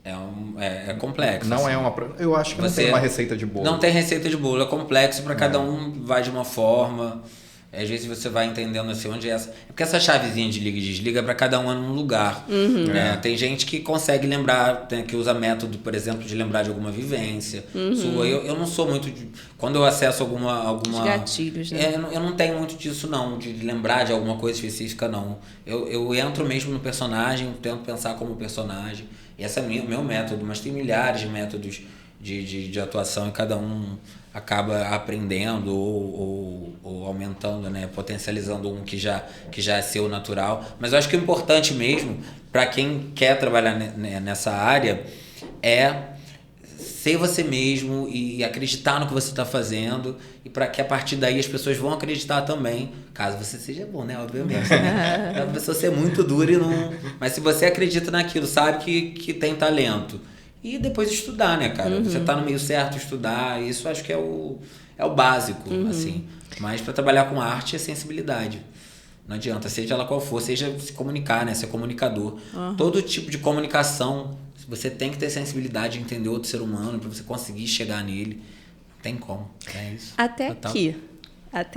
é complexo. Não assim. Eu acho que não tem uma receita de bolo. Não tem receita de bolo, é complexo, para cada um vai de uma forma. Às vezes você vai entendendo assim onde é essa. É porque essa chavezinha de liga e desliga para cada um é num lugar. Né? Tem gente que consegue lembrar, que usa método, por exemplo, de lembrar de alguma vivência sua. Eu não sou muito de. Quando eu acesso alguma. Os gatilhos, né? Eu não tenho muito disso, não, de lembrar de alguma coisa específica, não. Eu entro mesmo no personagem, tento pensar como personagem. E esse é o meu método, mas tem milhares de métodos de atuação e cada um acaba aprendendo ou aumentando, né, potencializando um que já é seu natural. Mas eu acho que o importante mesmo para quem quer trabalhar nessa área é ser você mesmo e acreditar no que você está fazendo, e para que a partir daí as pessoas vão acreditar também, caso você seja bom, né, obviamente, né? A pessoa ser muito dura e não... Mas se você acredita naquilo, sabe que tem talento, e depois estudar, né, cara? Você tá no meio certo, estudar, isso acho que é o básico, assim. Mas para trabalhar com arte é sensibilidade. Não adianta, seja ela qual for, seja se comunicar, né? Ser comunicador. Todo tipo de comunicação, você tem que ter sensibilidade de entender outro ser humano para você conseguir chegar nele. Não tem como, é isso. Até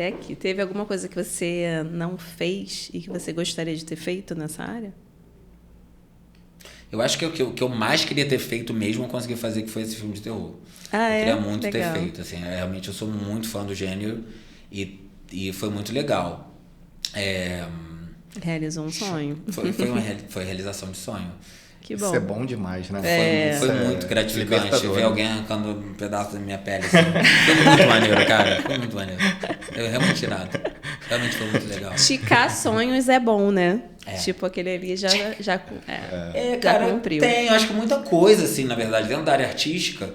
aqui. Teve alguma coisa que você não fez e que você gostaria de ter feito nessa área? Eu acho que o que eu mais queria ter feito mesmo, eu consegui fazer, que foi esse filme de terror. Eu é? queria muito Legal. ter feito, assim. Realmente eu sou muito fã do gênero e foi muito legal. Realizou um sonho. Foi realização de sonho. Que bom. Isso é bom demais, né? Foi muito gratificante libertador, ver né? alguém arrancando um pedaço da minha pele. Assim. Foi muito maneiro, cara. Foi muito maneiro. Eu realmente irado. Realmente foi muito legal. Esticar sonhos é bom, né? Tipo, aquele ali já Cara, cumpriu. Tem, eu acho que muita coisa, assim, na verdade, dentro da área artística.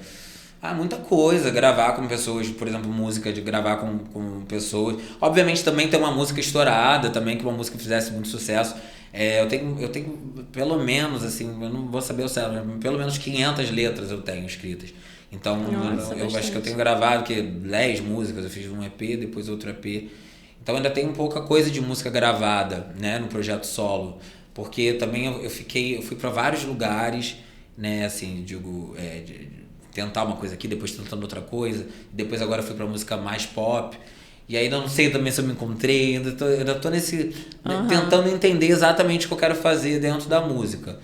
Muita coisa, gravar com pessoas, por exemplo, música, de gravar com pessoas. Obviamente também tem uma música estourada, também que uma música fizesse muito sucesso. Eu tenho pelo menos, assim, eu não vou saber o certo, pelo menos 500 letras eu tenho escritas. Então, Nossa, eu acho que eu tenho gravado 10 músicas, eu fiz um EP, depois outro EP. Então ainda tem pouca coisa de música gravada, né, no projeto solo. Porque também eu fui para vários lugares, né, assim, digo, tentar uma coisa aqui, depois tentando outra coisa, depois agora fui pra música mais pop, e aí não sei também se eu me encontrei, ainda tô nesse, tentando entender exatamente o que eu quero fazer dentro da música.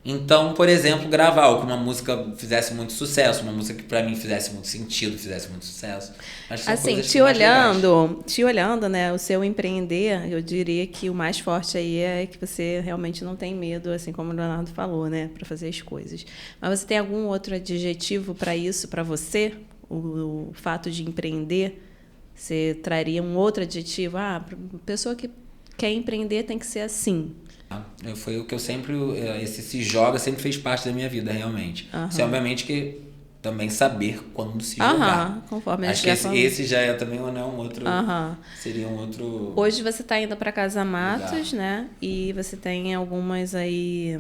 Então, por exemplo, gravar ou que uma música fizesse muito sucesso, uma música que pra mim fizesse muito sentido, fizesse muito sucesso. Acho que são Assim, coisas te mais olhando, né, o seu empreender, eu diria que o mais forte aí é que você realmente não tem medo, assim como o Leonardo falou, né, para fazer as coisas. Mas você tem algum outro adjetivo para isso, para você? O fato de empreender, você traria um outro adjetivo? A pessoa que quer empreender tem que ser assim. Foi o que eu sempre... Esse se joga sempre fez parte da minha vida, realmente. Você, obviamente, que também saber quando se jogar. Conforme acho que esse já é também um outro... Seria um outro... Hoje você está indo para Casa Matos, né? E você tem algumas aí...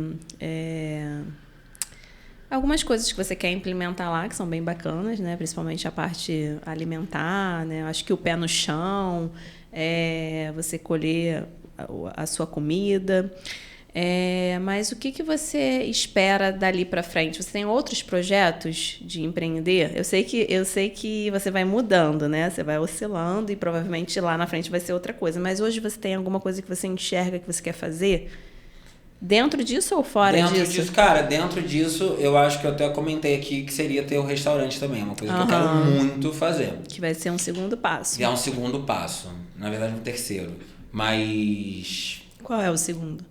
algumas coisas que você quer implementar lá, que são bem bacanas, né? Principalmente a parte alimentar, né? Acho que o pé no chão, você colher a sua comida. Mas o que você espera dali para frente? Você tem outros projetos de empreender? Eu sei que você vai mudando, né? Você vai oscilando e provavelmente lá na frente vai ser outra coisa. Mas hoje você tem alguma coisa que você enxerga que você quer fazer? Dentro disso ou fora disso? Cara, dentro disso, eu acho que eu até comentei aqui que seria ter o restaurante também. Uma coisa que eu quero muito fazer. Que vai ser um segundo passo. Que é um segundo passo. Na verdade, um terceiro. Mas... Qual é o segundo?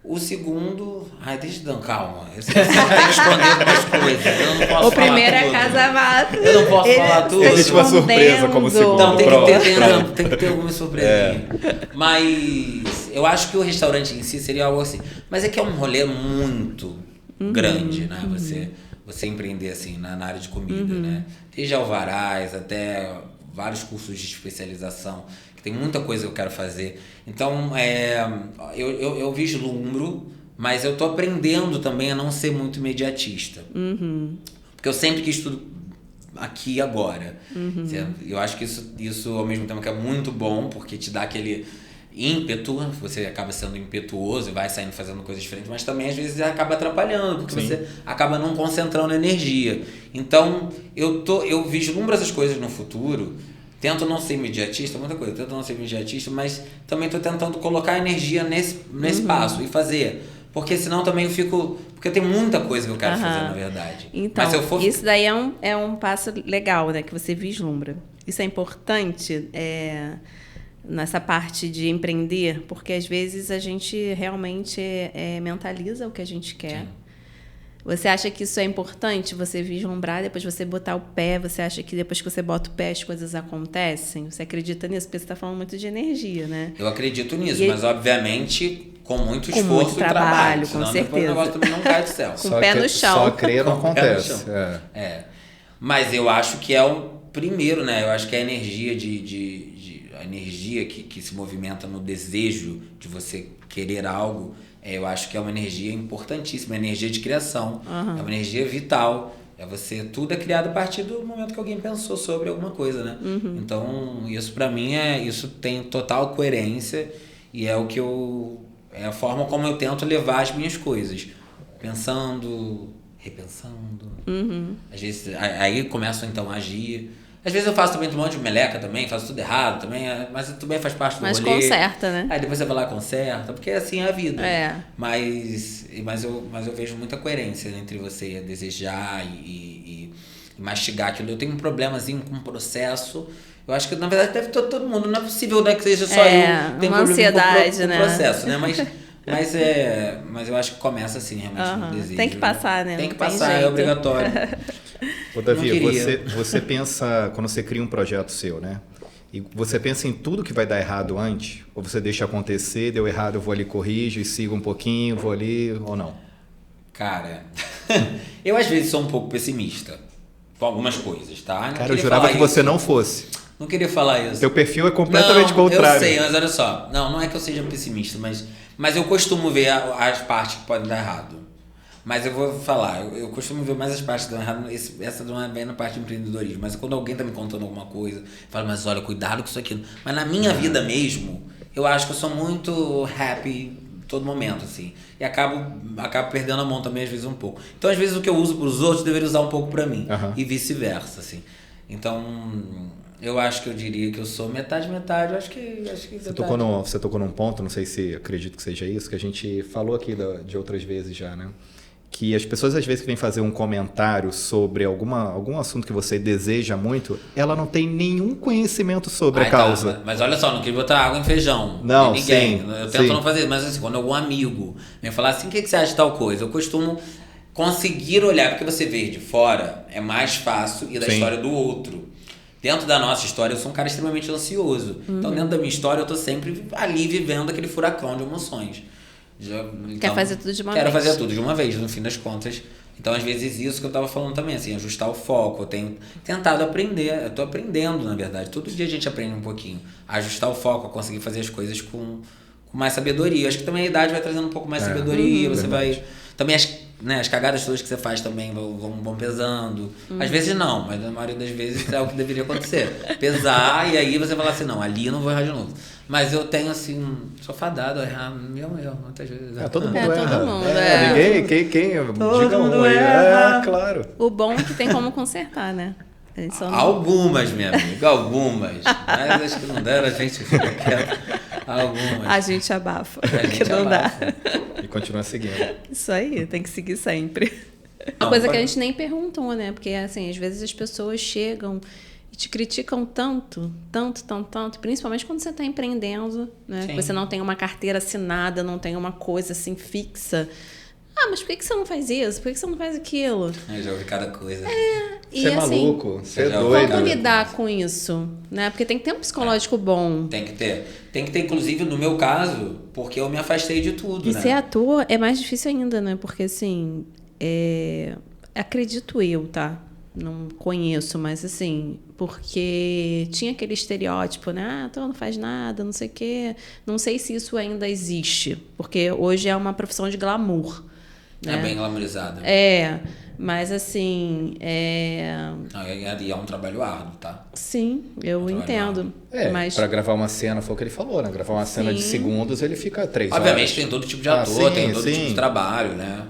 O segundo... Ai, deixa eu dar calma. Eu tenho que esconder algumas coisas. Eu não posso falar O primeiro é tudo. Casa Mato. Eu não posso falar tudo. Existe uma surpresa como segundo. Então, Pronto. tem que ter alguma surpresinha. Mas eu acho que o restaurante em si seria algo assim. Mas é que é um rolê muito grande, né? Você empreender assim na área de comida, né? Desde alvarás até vários cursos de especialização. Tem muita coisa que eu quero fazer. Então, eu vislumbro, mas eu tô aprendendo também a não ser muito imediatista. Porque eu sempre quis tudo aqui e agora. Eu acho que isso, ao mesmo tempo que é muito bom, porque te dá aquele ímpeto, você acaba sendo impetuoso e vai saindo fazendo coisas diferentes, mas também às vezes acaba atrapalhando, porque você acaba não concentrando energia. Então, eu vislumbro essas coisas no futuro. Tento não ser imediatista, muita coisa, tento não ser imediatista, mas também estou tentando colocar energia nesse passo e fazer. Porque senão também eu fico... Porque tem muita coisa que eu quero fazer, na verdade. Então, mas se eu for... isso daí é um passo legal, né? Que você vislumbra. Isso é importante nessa parte de empreender, porque às vezes a gente realmente mentaliza o que a gente quer. Sim. Você acha que isso é importante, você vislumbrar, depois você botar o pé, você acha que depois que você bota o pé as coisas acontecem? Você acredita nisso? Porque você está falando muito de energia, né? Eu acredito nisso, mas obviamente com muito com esforço muito e trabalho, com senão certeza. depois o negócio também não cai do céu. Com o pé no chão. Só crer não Com o pé no acontece. chão. Mas eu acho que é o primeiro, né? Eu acho que é a energia a energia que se movimenta no desejo de você querer algo. Eu acho que é uma energia importantíssima, uma energia de criação, é uma energia vital. Tudo é criado a partir do momento que alguém pensou sobre alguma coisa, né? Então, isso pra mim isso tem total coerência e é o que é a forma como eu tento levar as minhas coisas. Pensando, repensando. Às vezes, aí começo então a agir. Às vezes eu faço também um monte de meleca também, faço tudo errado também, mas também faz parte do rolê. Mas conserta, né? Aí depois você vai lá e conserta, porque assim é a vida. Mas eu vejo muita coerência entre você desejar e mastigar aquilo. Eu tenho um problemazinho com o processo. Eu acho que, na verdade, deve todo mundo. Não é possível, né, que seja só eu. Tem uma ansiedade, com né? o processo, né? Mas eu acho que começa assim, realmente, no desejo. Tem que passar, né? Tem que Não passar, jeito. é obrigatório. Ô, Davi, você pensa, quando você cria um projeto seu, né? E você pensa em tudo que vai dar errado antes? Ou você deixa acontecer, deu errado, eu vou ali, corrijo e sigo um pouquinho, vou ali, ou não? Cara, eu às vezes sou um pouco pessimista com algumas coisas, tá? Cara, eu jurava que você não fosse. Não queria falar isso. Teu perfil é completamente contrário. Eu sei, mas olha só. Não é que eu seja pessimista, mas eu costumo ver as partes que podem dar errado. Mas eu vou falar, eu costumo ver mais as partes que dão errado, essa não é bem na parte de empreendedorismo, mas quando alguém tá me contando alguma coisa, eu falo, mas olha, cuidado com isso aqui. Mas na minha vida mesmo, eu acho que eu sou muito happy todo momento, assim. E acabo perdendo a mão também, às vezes, um pouco. Então, às vezes, o que eu uso pros outros, eu deveria usar um pouco pra mim. E vice-versa, assim. Então, eu acho que eu diria que eu sou metade, eu acho que você tocou num ponto, não sei se acredito que seja isso, que a gente falou aqui de outras vezes já, né? Que as pessoas, às vezes, que vêm fazer um comentário sobre algum assunto que você deseja muito, ela não tem nenhum conhecimento sobre a causa. Tá, mas olha só, não queria botar água em feijão. Não, ninguém. sim, eu tento não fazer, mas assim, quando algum amigo vem falar assim, o que você acha de tal coisa? Eu costumo conseguir olhar, porque você vê de fora, é mais fácil ir da história do outro. Dentro da nossa história, eu sou um cara extremamente ansioso. Então, dentro da minha história, eu tô sempre ali vivendo aquele furacão de emoções. Quer fazer tudo de uma vez. Quero fazer tudo de uma vez, no fim das contas. Então, às vezes, isso que eu tava falando também, assim, ajustar o foco. Eu tenho tentado aprender, eu tô aprendendo, na verdade. Todo dia a gente aprende um pouquinho. A ajustar o foco, a conseguir fazer as coisas com mais sabedoria. Acho que também a idade vai trazendo um pouco mais sabedoria. Você vai... Também as cagadas todas que você faz também vão pesando. Às vezes não, mas na maioria das vezes é o que deveria acontecer. Pesar, e aí você fala assim, não, ali eu não vou errar de novo. Mas eu tenho, assim, sou fadado a errar, muitas vezes. Todo mundo erra. Todo mundo Ninguém, todo diga mundo um aí. erra. Claro. O bom é que tem como consertar, né? Algumas, minha amiga, algumas. Mas acho que não deram, a gente fica quieto. Algumas. A gente abafa, porque não dá. E continua seguindo. Isso aí, tem que seguir sempre. Uma coisa que a gente nem perguntou, né? Porque, assim, às vezes as pessoas chegam e te criticam tanto, principalmente quando você está empreendendo, né? Você não tem uma carteira assinada, não tem uma coisa assim fixa. Ah, mas por que você não faz isso? Por que você não faz aquilo? Eu já ouvi cada coisa. Você é maluco, você é doido. Como lidar com isso? Né? Porque tem que ter um psicológico bom. Tem que ter. Tem que ter, inclusive, no meu caso, porque eu me afastei de tudo, E né? ser ator é mais difícil ainda, né? Porque, assim, acredito eu, tá? Não conheço, mas assim, porque tinha aquele estereótipo, né? Ah, então não faz nada, não sei o quê. Não sei se isso ainda existe, porque hoje é uma profissão de glamour. Né? É bem glamourizada. Mas assim... E é um trabalho árduo, tá? Sim, eu entendo. Mas... pra gravar uma cena, foi o que ele falou, né? Gravar uma cena de segundos, ele fica 3 horas. Obviamente tem todo tipo de ator, tem todo tipo de trabalho, né?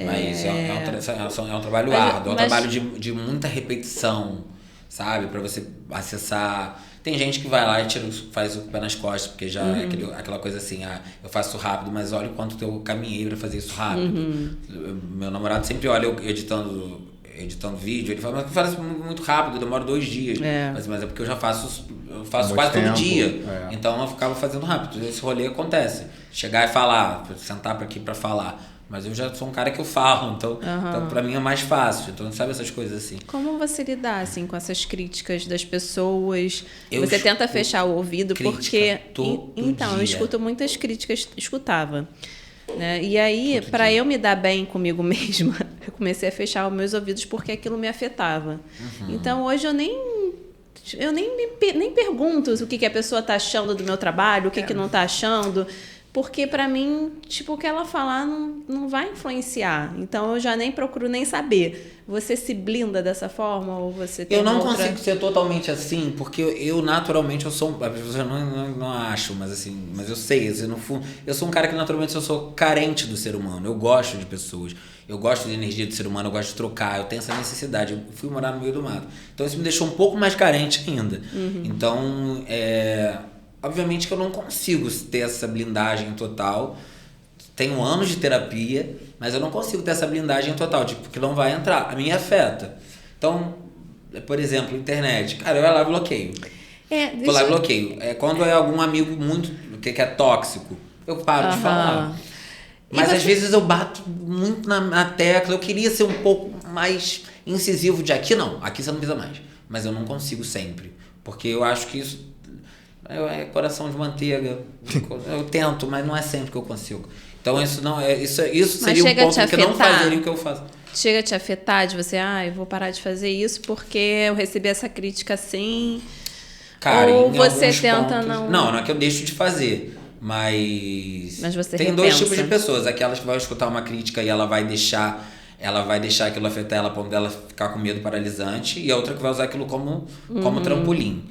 Mas é um trabalho árduo, é um trabalho de muita repetição, sabe? Pra você acessar... Tem gente que vai lá e faz o pé nas costas, porque já é aquela coisa assim, eu faço rápido, mas olha o quanto eu caminhei pra fazer isso rápido. Meu namorado sempre olha eu editando vídeo, ele fala, mas faz isso muito rápido, eu demoro 2 dias. Mas é porque eu faço quase todo dia. Então eu ficava fazendo rápido. Esse rolê acontece. Chegar e falar, sentar aqui pra falar. Mas eu já sou um cara que eu falo, então pra mim é mais fácil. Então, sabe essas coisas assim. Como você lidar, assim, com essas críticas das pessoas? Você tenta fechar o ouvido, porque... Então, eu escuto muitas críticas, escutava. Né? E aí, para eu me dar bem comigo mesma, eu comecei a fechar os meus ouvidos porque aquilo me afetava. Então, hoje eu nem pergunto o que a pessoa está achando do meu trabalho, o que não está achando... Porque, para mim, tipo, o que ela falar não vai influenciar. Então, eu já nem procuro nem saber. Você se blinda dessa forma ou você tem Eu não consigo ser totalmente assim, porque eu naturalmente, eu sou... As pessoas não acham, mas eu sei. Assim, no fundo, eu sou um cara que naturalmente eu sou carente do ser humano. Eu gosto de pessoas. Eu gosto da energia do ser humano, eu gosto de trocar. Eu tenho essa necessidade. Eu fui morar no meio do mato. Então, isso me deixou um pouco mais carente ainda. Então, obviamente que eu não consigo ter essa blindagem total. Tenho anos de terapia, mas eu não consigo ter essa blindagem total, tipo, que não vai entrar. A minha afeta. Então, por exemplo, internet. Cara, eu vou lá e bloqueio. Vou lá e bloqueio. Quando é algum amigo muito que é tóxico, eu paro de falar. Mas às vezes eu bato muito na tecla. Eu queria ser um pouco mais incisivo de aqui não você não precisa mais. Mas eu não consigo sempre. Porque eu acho que isso... É coração de manteiga. Eu tento, mas não é sempre que eu consigo. Então isso não é. Isso seria um ponto que eu não fazeria o que eu faço. Chega a te afetar de você, eu vou parar de fazer isso porque eu recebi essa crítica assim. Cara, ou você tenta pontos, não é que eu deixo de fazer. Mas você tem 2 tipos de pessoas. Aquelas que vão escutar uma crítica e ela vai deixar aquilo afetar ela, ponto dela ficar com medo paralisante, e a outra que vai usar aquilo como trampolim.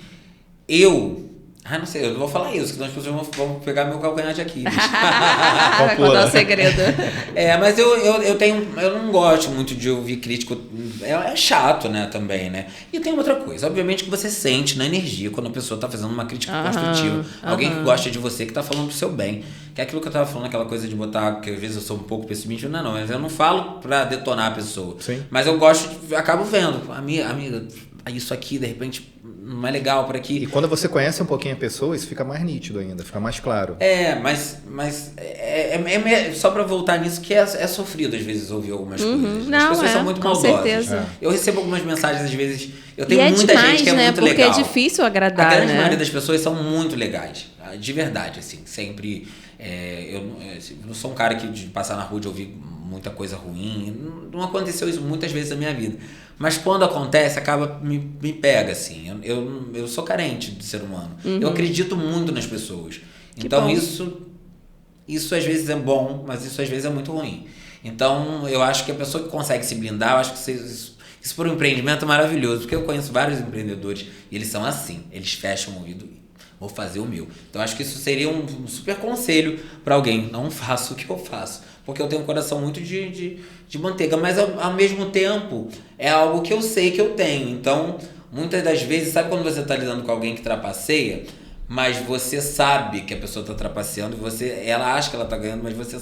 Não sei, eu não vou falar isso, senão as pessoas vão pegar meu calcanhar de Aquiles. Vai contar o segredo. Mas eu não gosto muito de ouvir crítico. É chato, né, também, né? E tem outra coisa, obviamente que você sente na energia quando a pessoa tá fazendo uma crítica construtiva. Alguém que gosta de você, que tá falando pro seu bem. Que é aquilo que eu tava falando, aquela coisa de botar, que às vezes eu sou um pouco pessimista, não, mas eu não falo pra detonar a pessoa. Sim. Mas eu acabo vendo, amiga, isso aqui, de repente, não é legal por aqui. E quando você conhece um pouquinho a pessoa, isso fica mais nítido ainda, fica mais claro. Mas só pra voltar nisso, que é sofrido às vezes ouvir algumas coisas. As pessoas são muito maldosas. Certeza. Eu recebo algumas mensagens, às vezes, eu tenho muita demais, gente que é né? muito porque legal. Porque é difícil agradar, A grande maioria das pessoas são muito legais, de verdade, assim, sempre... eu não sou um cara de passar na rua de ouvir muita coisa ruim, não aconteceu isso muitas vezes na minha vida, mas quando acontece acaba me pega assim. Eu sou carente de ser humano. Eu acredito muito nas pessoas, então isso às vezes é bom, mas isso às vezes é muito ruim. Então eu acho que a pessoa que consegue se blindar, eu acho que isso por um empreendimento é maravilhoso, porque eu conheço vários empreendedores e eles são assim, eles fecham o ouvido, vou fazer o meu. Então acho que isso seria um super conselho para alguém. Não faça o que eu faço, porque eu tenho um coração muito de manteiga, mas ao mesmo tempo é algo que eu sei que eu tenho. Então muitas das vezes, sabe quando você está lidando com alguém que trapaceia, mas você sabe que a pessoa está trapaceando, ela acha que ela está ganhando, mas você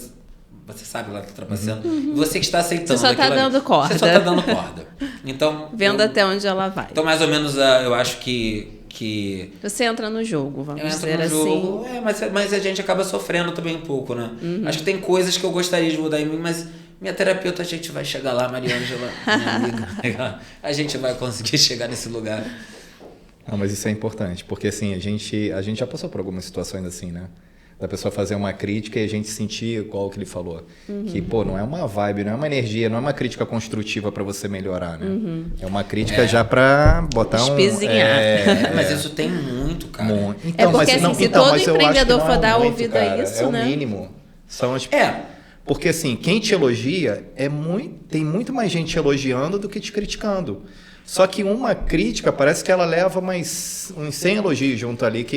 você sabe lá que tá trapaceando. E você que está aceitando. Você só tá dando corda. Você só tá dando corda. Então, vendo até onde ela vai. Então, mais ou menos, eu acho que você entra no jogo, vamos dizer no jogo, assim. mas a gente acaba sofrendo também um pouco, né? Acho que tem coisas que eu gostaria de mudar em mim, mas minha terapeuta, a gente vai chegar lá, Mariângela, minha amiga, a gente vai conseguir chegar nesse lugar. Não, mas isso é importante, porque assim, a gente já passou por algumas situações assim, né? Da pessoa fazer uma crítica e a gente sentir igual o que ele falou. Que, pô, não é uma vibe, não é uma energia, não é uma crítica construtiva para você melhorar, né? É uma crítica já para botar Espizinhar. Mas isso tem muito, cara. Então, porque assim, se todo empreendedor for dar ouvido a isso, né? É o mínimo. São as... Porque assim, quem te elogia, tem muito mais gente te elogiando do que te criticando. Só que uma crítica parece que ela leva mais uns 100 elogios junto ali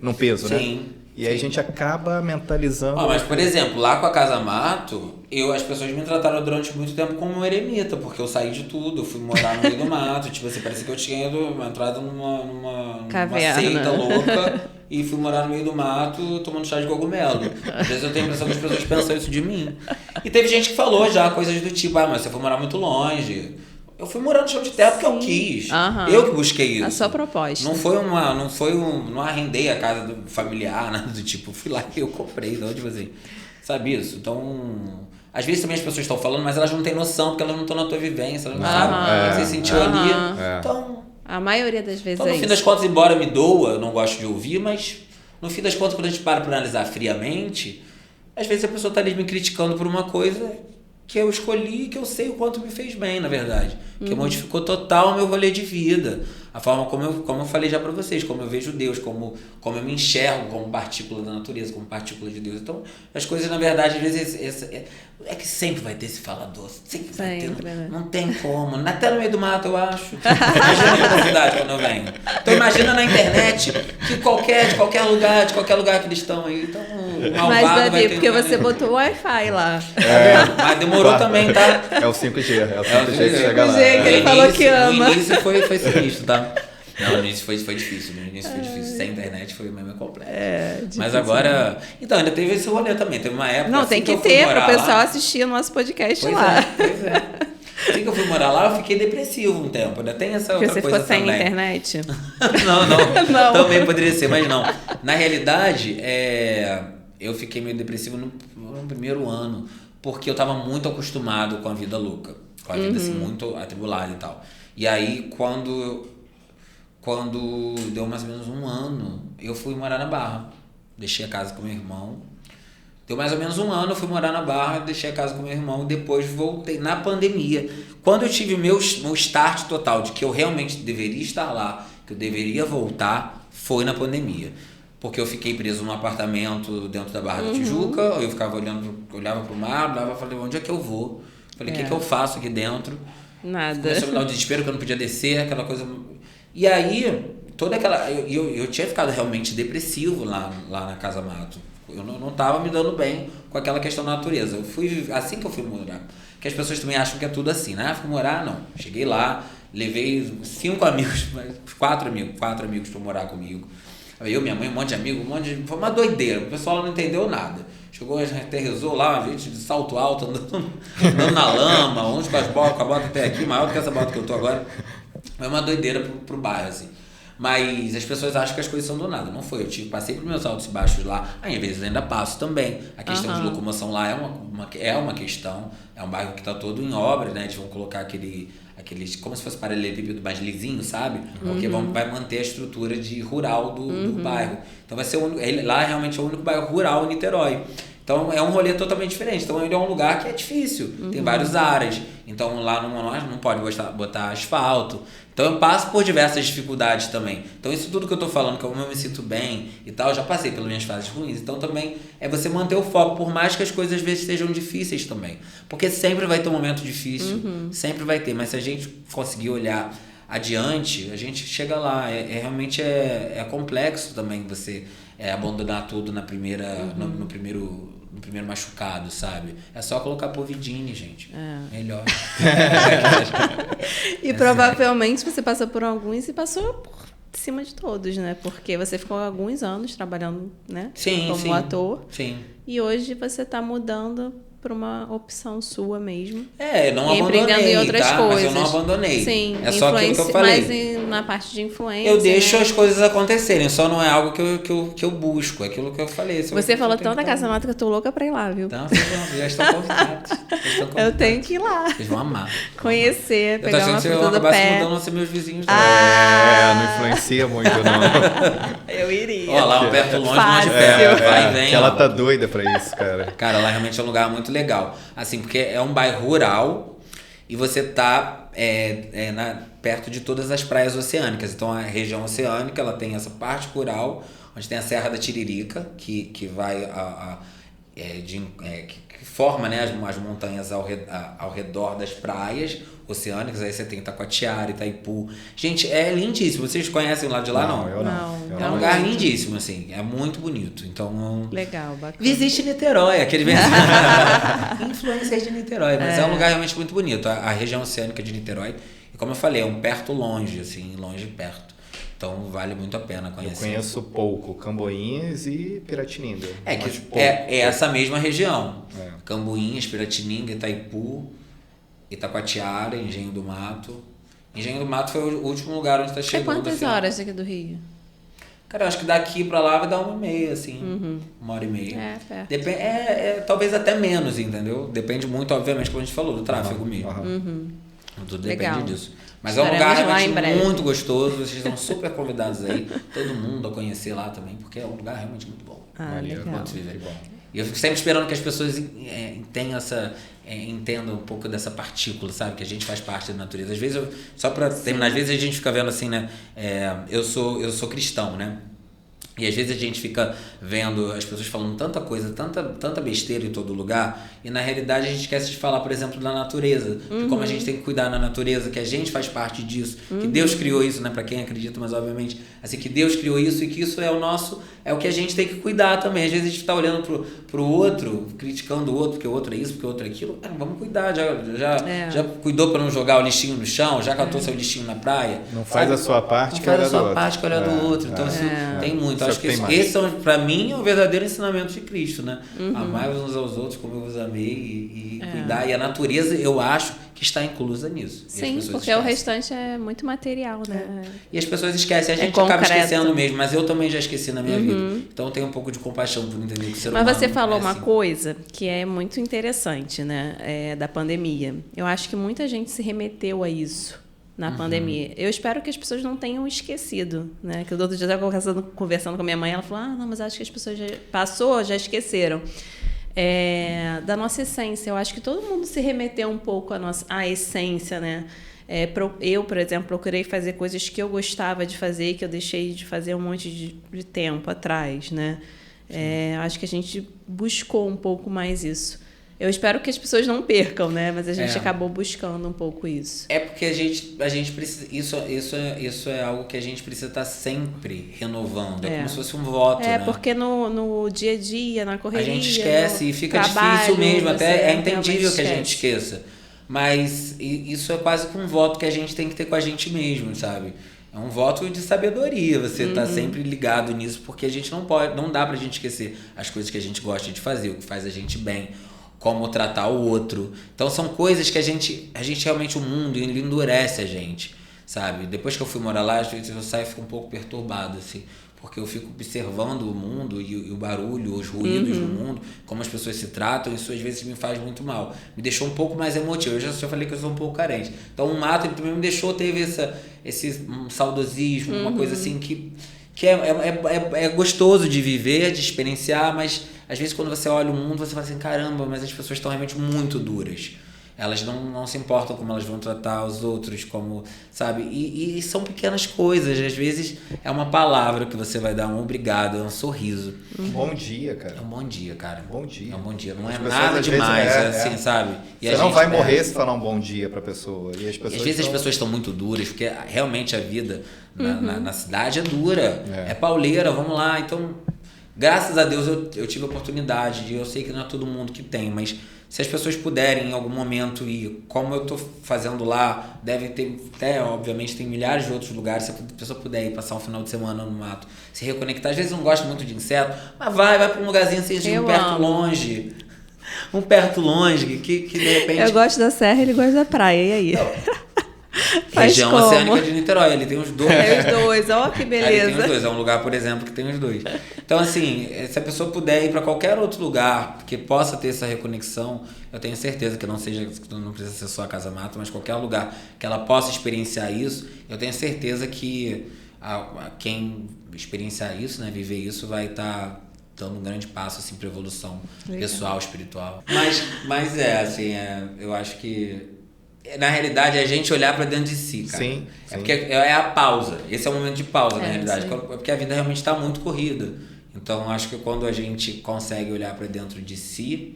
num peso, né? Sim. E aí a gente acaba mentalizando... Mas, por exemplo, lá com a Casa Mato, as pessoas me trataram durante muito tempo como um eremita, porque eu saí de tudo, eu fui morar no meio do mato, tipo assim, parecia que eu tinha entrado numa seita louca e fui morar no meio do mato tomando chá de cogumelo. Às vezes eu tenho a impressão que as pessoas pensam isso de mim. E teve gente que falou já coisas do tipo, mas você foi morar muito longe... Eu fui morar no chão de terra porque eu quis. Eu que busquei isso. A sua proposta. Não arrendei a casa do familiar, nada do tipo. Fui lá e eu comprei. Então, tipo assim, sabe isso? Então, às vezes também as pessoas estão falando, mas elas não têm noção porque elas não estão na tua vivência. Elas não sabem o que você sentiu ali. Então, a maioria das vezes no fim das contas, embora me doa, eu não gosto de ouvir, mas no fim das contas, quando a gente para analisar friamente, às vezes a pessoa está ali me criticando por uma coisa que eu escolhi, que eu sei o quanto me fez bem, na verdade. Que modificou total o meu rolê de vida. A forma como eu falei já pra vocês, como eu vejo Deus, como eu me enxergo como partícula da natureza, como partícula de Deus. Então, as coisas, na verdade, às vezes, é que sempre vai ter esse falador. Sempre vai ter. Não tem como. Até no meio do mato, eu acho. Imagina na cidade quando eu venho. Então, imagina na internet que de qualquer lugar que eles estão aí. Então, mas, Davi, porque você botou o Wi-Fi lá. Mas demorou também, tá? É o 5G. É o 5G que chega lá. Que ele falou que ama. No início foi sinistro, tá? Não, no início foi difícil. No início foi difícil. Sem internet foi meio complexo. Mas agora... Então, ainda teve esse rolê também. Teve uma época... Não, assim tem que ter pro pessoal assistir o nosso podcast lá. Pois é. Assim que eu fui morar lá, eu fiquei depressivo um tempo. Ainda tem essa outra coisa também. Porque você ficou sem internet? Não. Também poderia ser, mas não. Na realidade, eu fiquei meio depressivo no primeiro ano. Porque eu tava muito acostumado com a vida louca. Com a vida assim, muito atribulada e tal. E aí, quando deu mais ou menos um ano, eu fui morar na Barra. Deixei a casa com meu irmão. Deu mais ou menos um ano, eu fui morar na Barra, deixei a casa com meu irmão, depois voltei na pandemia. Quando eu tive meu start total de que eu realmente deveria estar lá, que eu deveria voltar, foi na pandemia. Porque eu fiquei preso num apartamento dentro da Barra da Tijuca, eu ficava olhava pro mar, falei, onde é que eu vou? Falei, o que eu faço aqui dentro? Nada. Começou a me dar um desespero que eu não podia descer, aquela coisa... E aí, toda aquela... Eu tinha ficado realmente depressivo lá na Casa Mato. Eu não estava me dando bem com aquela questão da natureza. Eu fui... Assim que eu fui morar. Que as pessoas também acham que é tudo assim, né? Fui morar, não. Cheguei lá, levei 5 amigos, 4 amigos para morar comigo. Eu, minha mãe, um monte de amigo, foi uma doideira. O pessoal não entendeu nada. Chegou, aterrissou lá, uma gente de salto alto, andando na lama, uns com a bota até aqui, maior do que essa bota que eu tô agora. Foi uma doideira pro bairro, assim. Mas as pessoas acham que as coisas são do nada. Não foi. Passei por meus altos e baixos lá. Às vezes ainda passo também. A questão de locomoção lá é uma questão. É um bairro que está todo em obra, né? Eles vão colocar aqueles como se fosse paralelepípedo mais lisinho, sabe? Porque vai manter a estrutura rural do bairro. Então vai ser lá realmente é o único bairro rural em Niterói. Então é um rolê totalmente diferente. Então ele é um lugar que é difícil. Tem várias áreas. Então lá não pode botar asfalto. Então eu passo por diversas dificuldades também. Então isso tudo que eu tô falando, como eu me sinto bem e tal, eu já passei pelas minhas fases ruins. Então também é você manter o foco, por mais que as coisas às vezes sejam difíceis também. Porque sempre vai ter um momento difícil, sempre vai ter. Mas se a gente conseguir olhar adiante, a gente chega lá. Realmente é complexo também você abandonar tudo no primeiro machucado, sabe? É só colocar Povidine, gente. Melhor. E provavelmente você passou por alguns e passou por cima de todos, né? Porque você ficou alguns anos trabalhando, né? Sim, como ator. Sim. E hoje você está mudando por uma opção sua mesmo. Não e abandonei, empreendendo em outras tá? coisas. Mas eu não abandonei. Sim, é só aquilo que eu falei. Mas na parte de influência... Eu deixo né? as coisas acontecerem, só não é algo que eu busco, é aquilo que eu falei. Você falou tanto da Casa Mata que eu tô louca pra ir lá, viu? Então, já estão convidados. Eu tenho que ir lá. Vocês vão amar. Conhecer, Eu tô pegar achando uma que vocês vão fruta do acabar se pé. mudando a ser meus vizinhos. Não influencia muito, não. Eu iria. Ó, lá um perto longe, Fácil. longe perto. Vai e vem. Que ela ó. tá doida pra isso, cara. Cara, lá realmente é um lugar muito legal. Assim, porque é um bairro rural e você tá perto de todas as praias oceânicas. Então a região oceânica, ela tem essa parte rural, onde tem a Serra da Tiririca, que vai que forma, né, as montanhas ao redor das praias oceânicas. Aí você tem Itacoatiara, Itaipu. Gente, é lindíssimo. Vocês conhecem lá de lá, não? Eu não. É um lugar lindíssimo, assim. É muito bonito. Então, Legal, bacana. visite Niterói, aquele influência de Niterói, mas é um lugar realmente muito bonito. A região oceânica de Niterói, e como eu falei, é um perto longe, assim, longe perto. Então vale muito a pena conhecer. Eu conheço pouco Camboinhas e Piratininga. É essa mesma região. Camboinhas, Piratininga, Itaipu, Itacoatiara, Engenho do Mato. Engenho do Mato foi o último lugar onde está chegando. É quantas assim, horas aqui do Rio? Cara, eu acho que daqui pra lá vai dar 1h30, assim. 1h30. É, perto. Talvez até menos, entendeu? Depende muito, obviamente, como a gente falou, do tráfego mesmo. Tudo Legal. depende disso. Mas é um lugar Estaremos lá em realmente breve. muito gostoso. Vocês estão super convidados aí. Todo mundo a conhecer lá também, porque é um lugar realmente muito bom. Legal. Muito viver. E eu fico sempre esperando que as pessoas tenham entendam um pouco dessa partícula, sabe? Que a gente faz parte da natureza. Às vezes, só pra terminar, às vezes a gente fica vendo assim, né? Eu sou cristão, né? E às vezes a gente fica vendo as pessoas falando tanta coisa, tanta besteira em todo lugar, e na realidade a gente esquece de falar, por exemplo, da natureza, de como a gente tem que cuidar da natureza, que a gente faz parte disso, que Deus criou isso, né, para quem acredita, mas obviamente, assim, que Deus criou isso e que isso é o que a gente tem que cuidar também. Às vezes a gente tá olhando pro outro, criticando o outro, porque o outro é isso, porque o outro é aquilo. Vamos cuidar, já cuidou para não jogar o lixinho no chão, já catou seu lixinho na praia. Não faz a sua parte, que olha do outro. Não faz a sua parte, que olha do outro. Então isso tem muito. Acho que esse pra mim é o verdadeiro ensinamento de Cristo, né? Amar uns aos outros como eu vos amei e cuidar. E a natureza, eu acho que está inclusa nisso. Sim, porque o restante é muito material, né? E as pessoas esquecem, a gente acaba esquecendo mesmo, mas eu também já esqueci na minha vida. Então eu tenho um pouco de compaixão por entender que o ser humano... Mas você falou uma coisa que é muito interessante, né? Da pandemia. Eu acho que muita gente se remeteu a isso na pandemia. Eu espero que as pessoas não tenham esquecido, né? Que o outro dia eu estava conversando com a minha mãe, ela falou, não, mas acho que as pessoas já esqueceram. Da nossa essência. Eu acho que todo mundo se remeteu um pouco à essência, né? Eu, por exemplo, procurei fazer coisas que eu gostava de fazer e que eu deixei de fazer um monte de tempo atrás, né? Acho que a gente buscou um pouco mais isso. Eu espero que as pessoas não percam, né? Mas a gente acabou buscando um pouco isso. É porque a gente precisa... Isso é algo que a gente precisa estar sempre renovando. É como se fosse um voto, né? Porque no dia a dia, na correria... A gente esquece e fica difícil mesmo. Até é entendível que a gente esqueça. Mas isso é quase que um voto que a gente tem que ter com a gente mesmo, sabe? É um voto de sabedoria, você tá sempre ligado nisso, porque a gente não dá pra gente esquecer as coisas que a gente gosta de fazer, o que faz a gente bem, como tratar o outro. Então são coisas que a gente realmente, o mundo, ele endurece a gente, sabe? Depois que eu fui morar lá, às vezes eu saio e fico um pouco perturbado, assim, porque eu fico observando o mundo e o barulho, os ruídos do mundo, como as pessoas se tratam, isso às vezes me faz muito mal. Me deixou um pouco mais emotivo. Eu já falei que eu sou um pouco carente. Então o mato, ele também me deixou, teve esse saudosismo, uma coisa assim que é gostoso de viver, de experienciar, mas às vezes quando você olha o mundo, você fala assim, caramba, mas as pessoas estão realmente muito duras. Elas não se importam como elas vão tratar os outros, como, sabe? E são pequenas coisas. Às vezes é uma palavra que você vai dar, um obrigado, é um sorriso. Um bom dia, cara. É um bom dia, cara. Bom dia. É um bom dia. Não é pessoas, nada demais, assim, sabe? E você não vai morrer se falar um bom dia pra pessoa. E as vezes as pessoas estão muito duras, porque realmente a vida na cidade é dura. É pauleira, vamos lá. Então, graças a Deus eu tive a oportunidade eu sei que não é todo mundo que tem, mas se as pessoas puderem em algum momento ir, como eu estou fazendo lá, deve ter, obviamente tem milhares de outros lugares, se a pessoa puder ir passar um final de semana no mato, se reconectar, às vezes eu não gosto muito de inseto, mas vai para um lugarzinho assim, perto, longe. Um perto longe, que de repente... Eu gosto da serra, ele gosta da praia, e aí? Faz Região como? oceânica de Niterói, ele tem os dois. É os dois, ó que Ele tem os beleza. dois, é um lugar, por exemplo, que tem os dois. Então, assim, se a pessoa puder ir para qualquer outro lugar que possa ter essa reconexão, eu tenho certeza que não precisa ser só a Casa Mata, mas qualquer lugar que ela possa experienciar isso, eu tenho certeza que quem experienciar isso, né, viver isso, vai estar dando um grande passo assim, para evolução pessoal, espiritual. Mas eu acho que na realidade é a gente olhar para dentro de si, cara. Sim. Porque é a pausa. Esse é o momento de pausa, na realidade. Sim. Porque a vida realmente está muito corrida. Então, acho que quando a gente consegue olhar para dentro de si,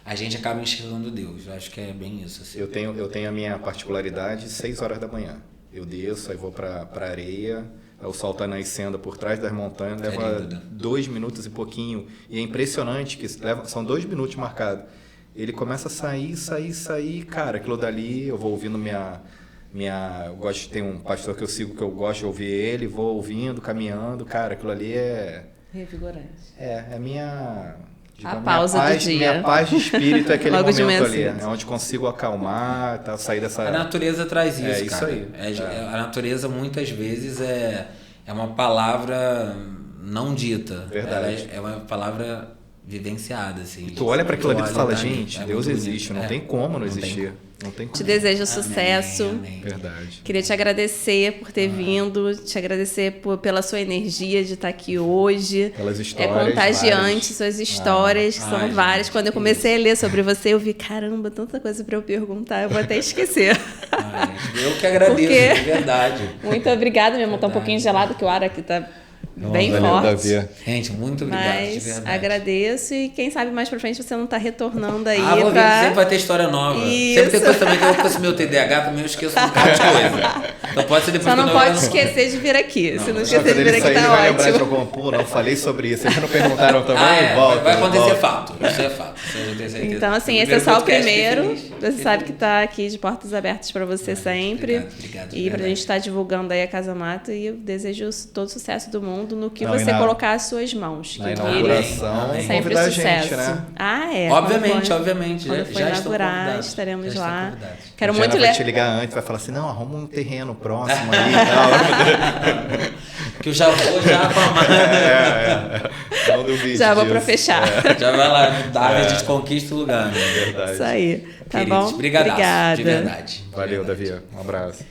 a gente acaba enxergando Deus. Eu acho que é bem isso. Assim. Eu tenho a minha particularidade 6 horas da manhã. Eu desço, aí vou pra areia, aí o sol tá nascendo por trás das montanhas, leva 2 minutos e pouquinho. E é impressionante que são 2 minutos marcados. Ele começa a sair, cara, aquilo dali, eu vou ouvindo eu gosto, tem um pastor que eu sigo que eu gosto de ouvir ele, vou ouvindo, caminhando, cara, aquilo ali é... Revigorante. É minha... A pausa do dia. Minha paz de espírito é aquele Logo de momento manhã ali, cedo. é onde consigo acalmar, sair dessa... A natureza traz isso, isso cara. aí. A natureza, muitas vezes, é uma palavra não dita. Verdade. É uma palavra vivenciada, assim. Tu olha para aquilo ali e olha, fala, tá, gente, é Deus muito existe, bonito. não tem como não existir. Não tem como. Te desejo sucesso. Amém. Verdade. Queria te agradecer por ter vindo, te agradecer pela sua energia de estar aqui hoje. Pelas É histórias, contagiante, várias. suas histórias são Ai, várias. gente, Quando eu que comecei a ler sobre você, eu vi, caramba, tanta coisa para eu perguntar, eu vou até esquecer. Eu que agradeço, Porque- de verdade. Muito obrigada, minha mão tá um pouquinho gelado, que o ar aqui tá bem Valeu, forte. Davi. Gente, muito obrigado, de Mas verdade. agradeço e quem sabe mais pra frente você não tá retornando aí Vou ver, pra... sempre vai ter história nova. Isso. Sempre tem coisa também que eu com esse meu TDAH também eu esqueço um bocado de coisa. Então pode ser depois Só não que eu pode esquecer de vir aqui. Se não esquecer Quando de vir ele aqui, sair, ele tá vai lembrar de ótimo. alguma, pô, não falei sobre isso. Eles não perguntaram também, volta. vai acontecer volta. fato. Isso é fato. Isso eu tenho certeza. Então, assim, No esse é só o podcast, fiquei primeiro. feliz. Você sabe que tá aqui de portas abertas pra você sempre. Obrigado, de E pra verdade. gente estar divulgando aí a Casa Mata. E eu desejo todo o sucesso do mundo no que Não, e você na- colocar as suas mãos. Na Que inauguração, Amém. sempre convidar a sucesso. gente, né? Ah, é. Obviamente, Quando obviamente. Quando Já for estão inaugurar, convidados. estaremos Já estão lá. convidados. Quero A muito Diana vai ler. te ligar antes, vai falar assim, não, arruma um terreno próximo aí e tal. Que eu já vou com a mãe. Não duvide Já vou disso. pra fechar. Já vai lá, a gente conquista o lugar. Né? Verdade. Isso aí. Tá Queridos, bom? brigadaço, Obrigada. de verdade. Valeu, Davi. Um abraço.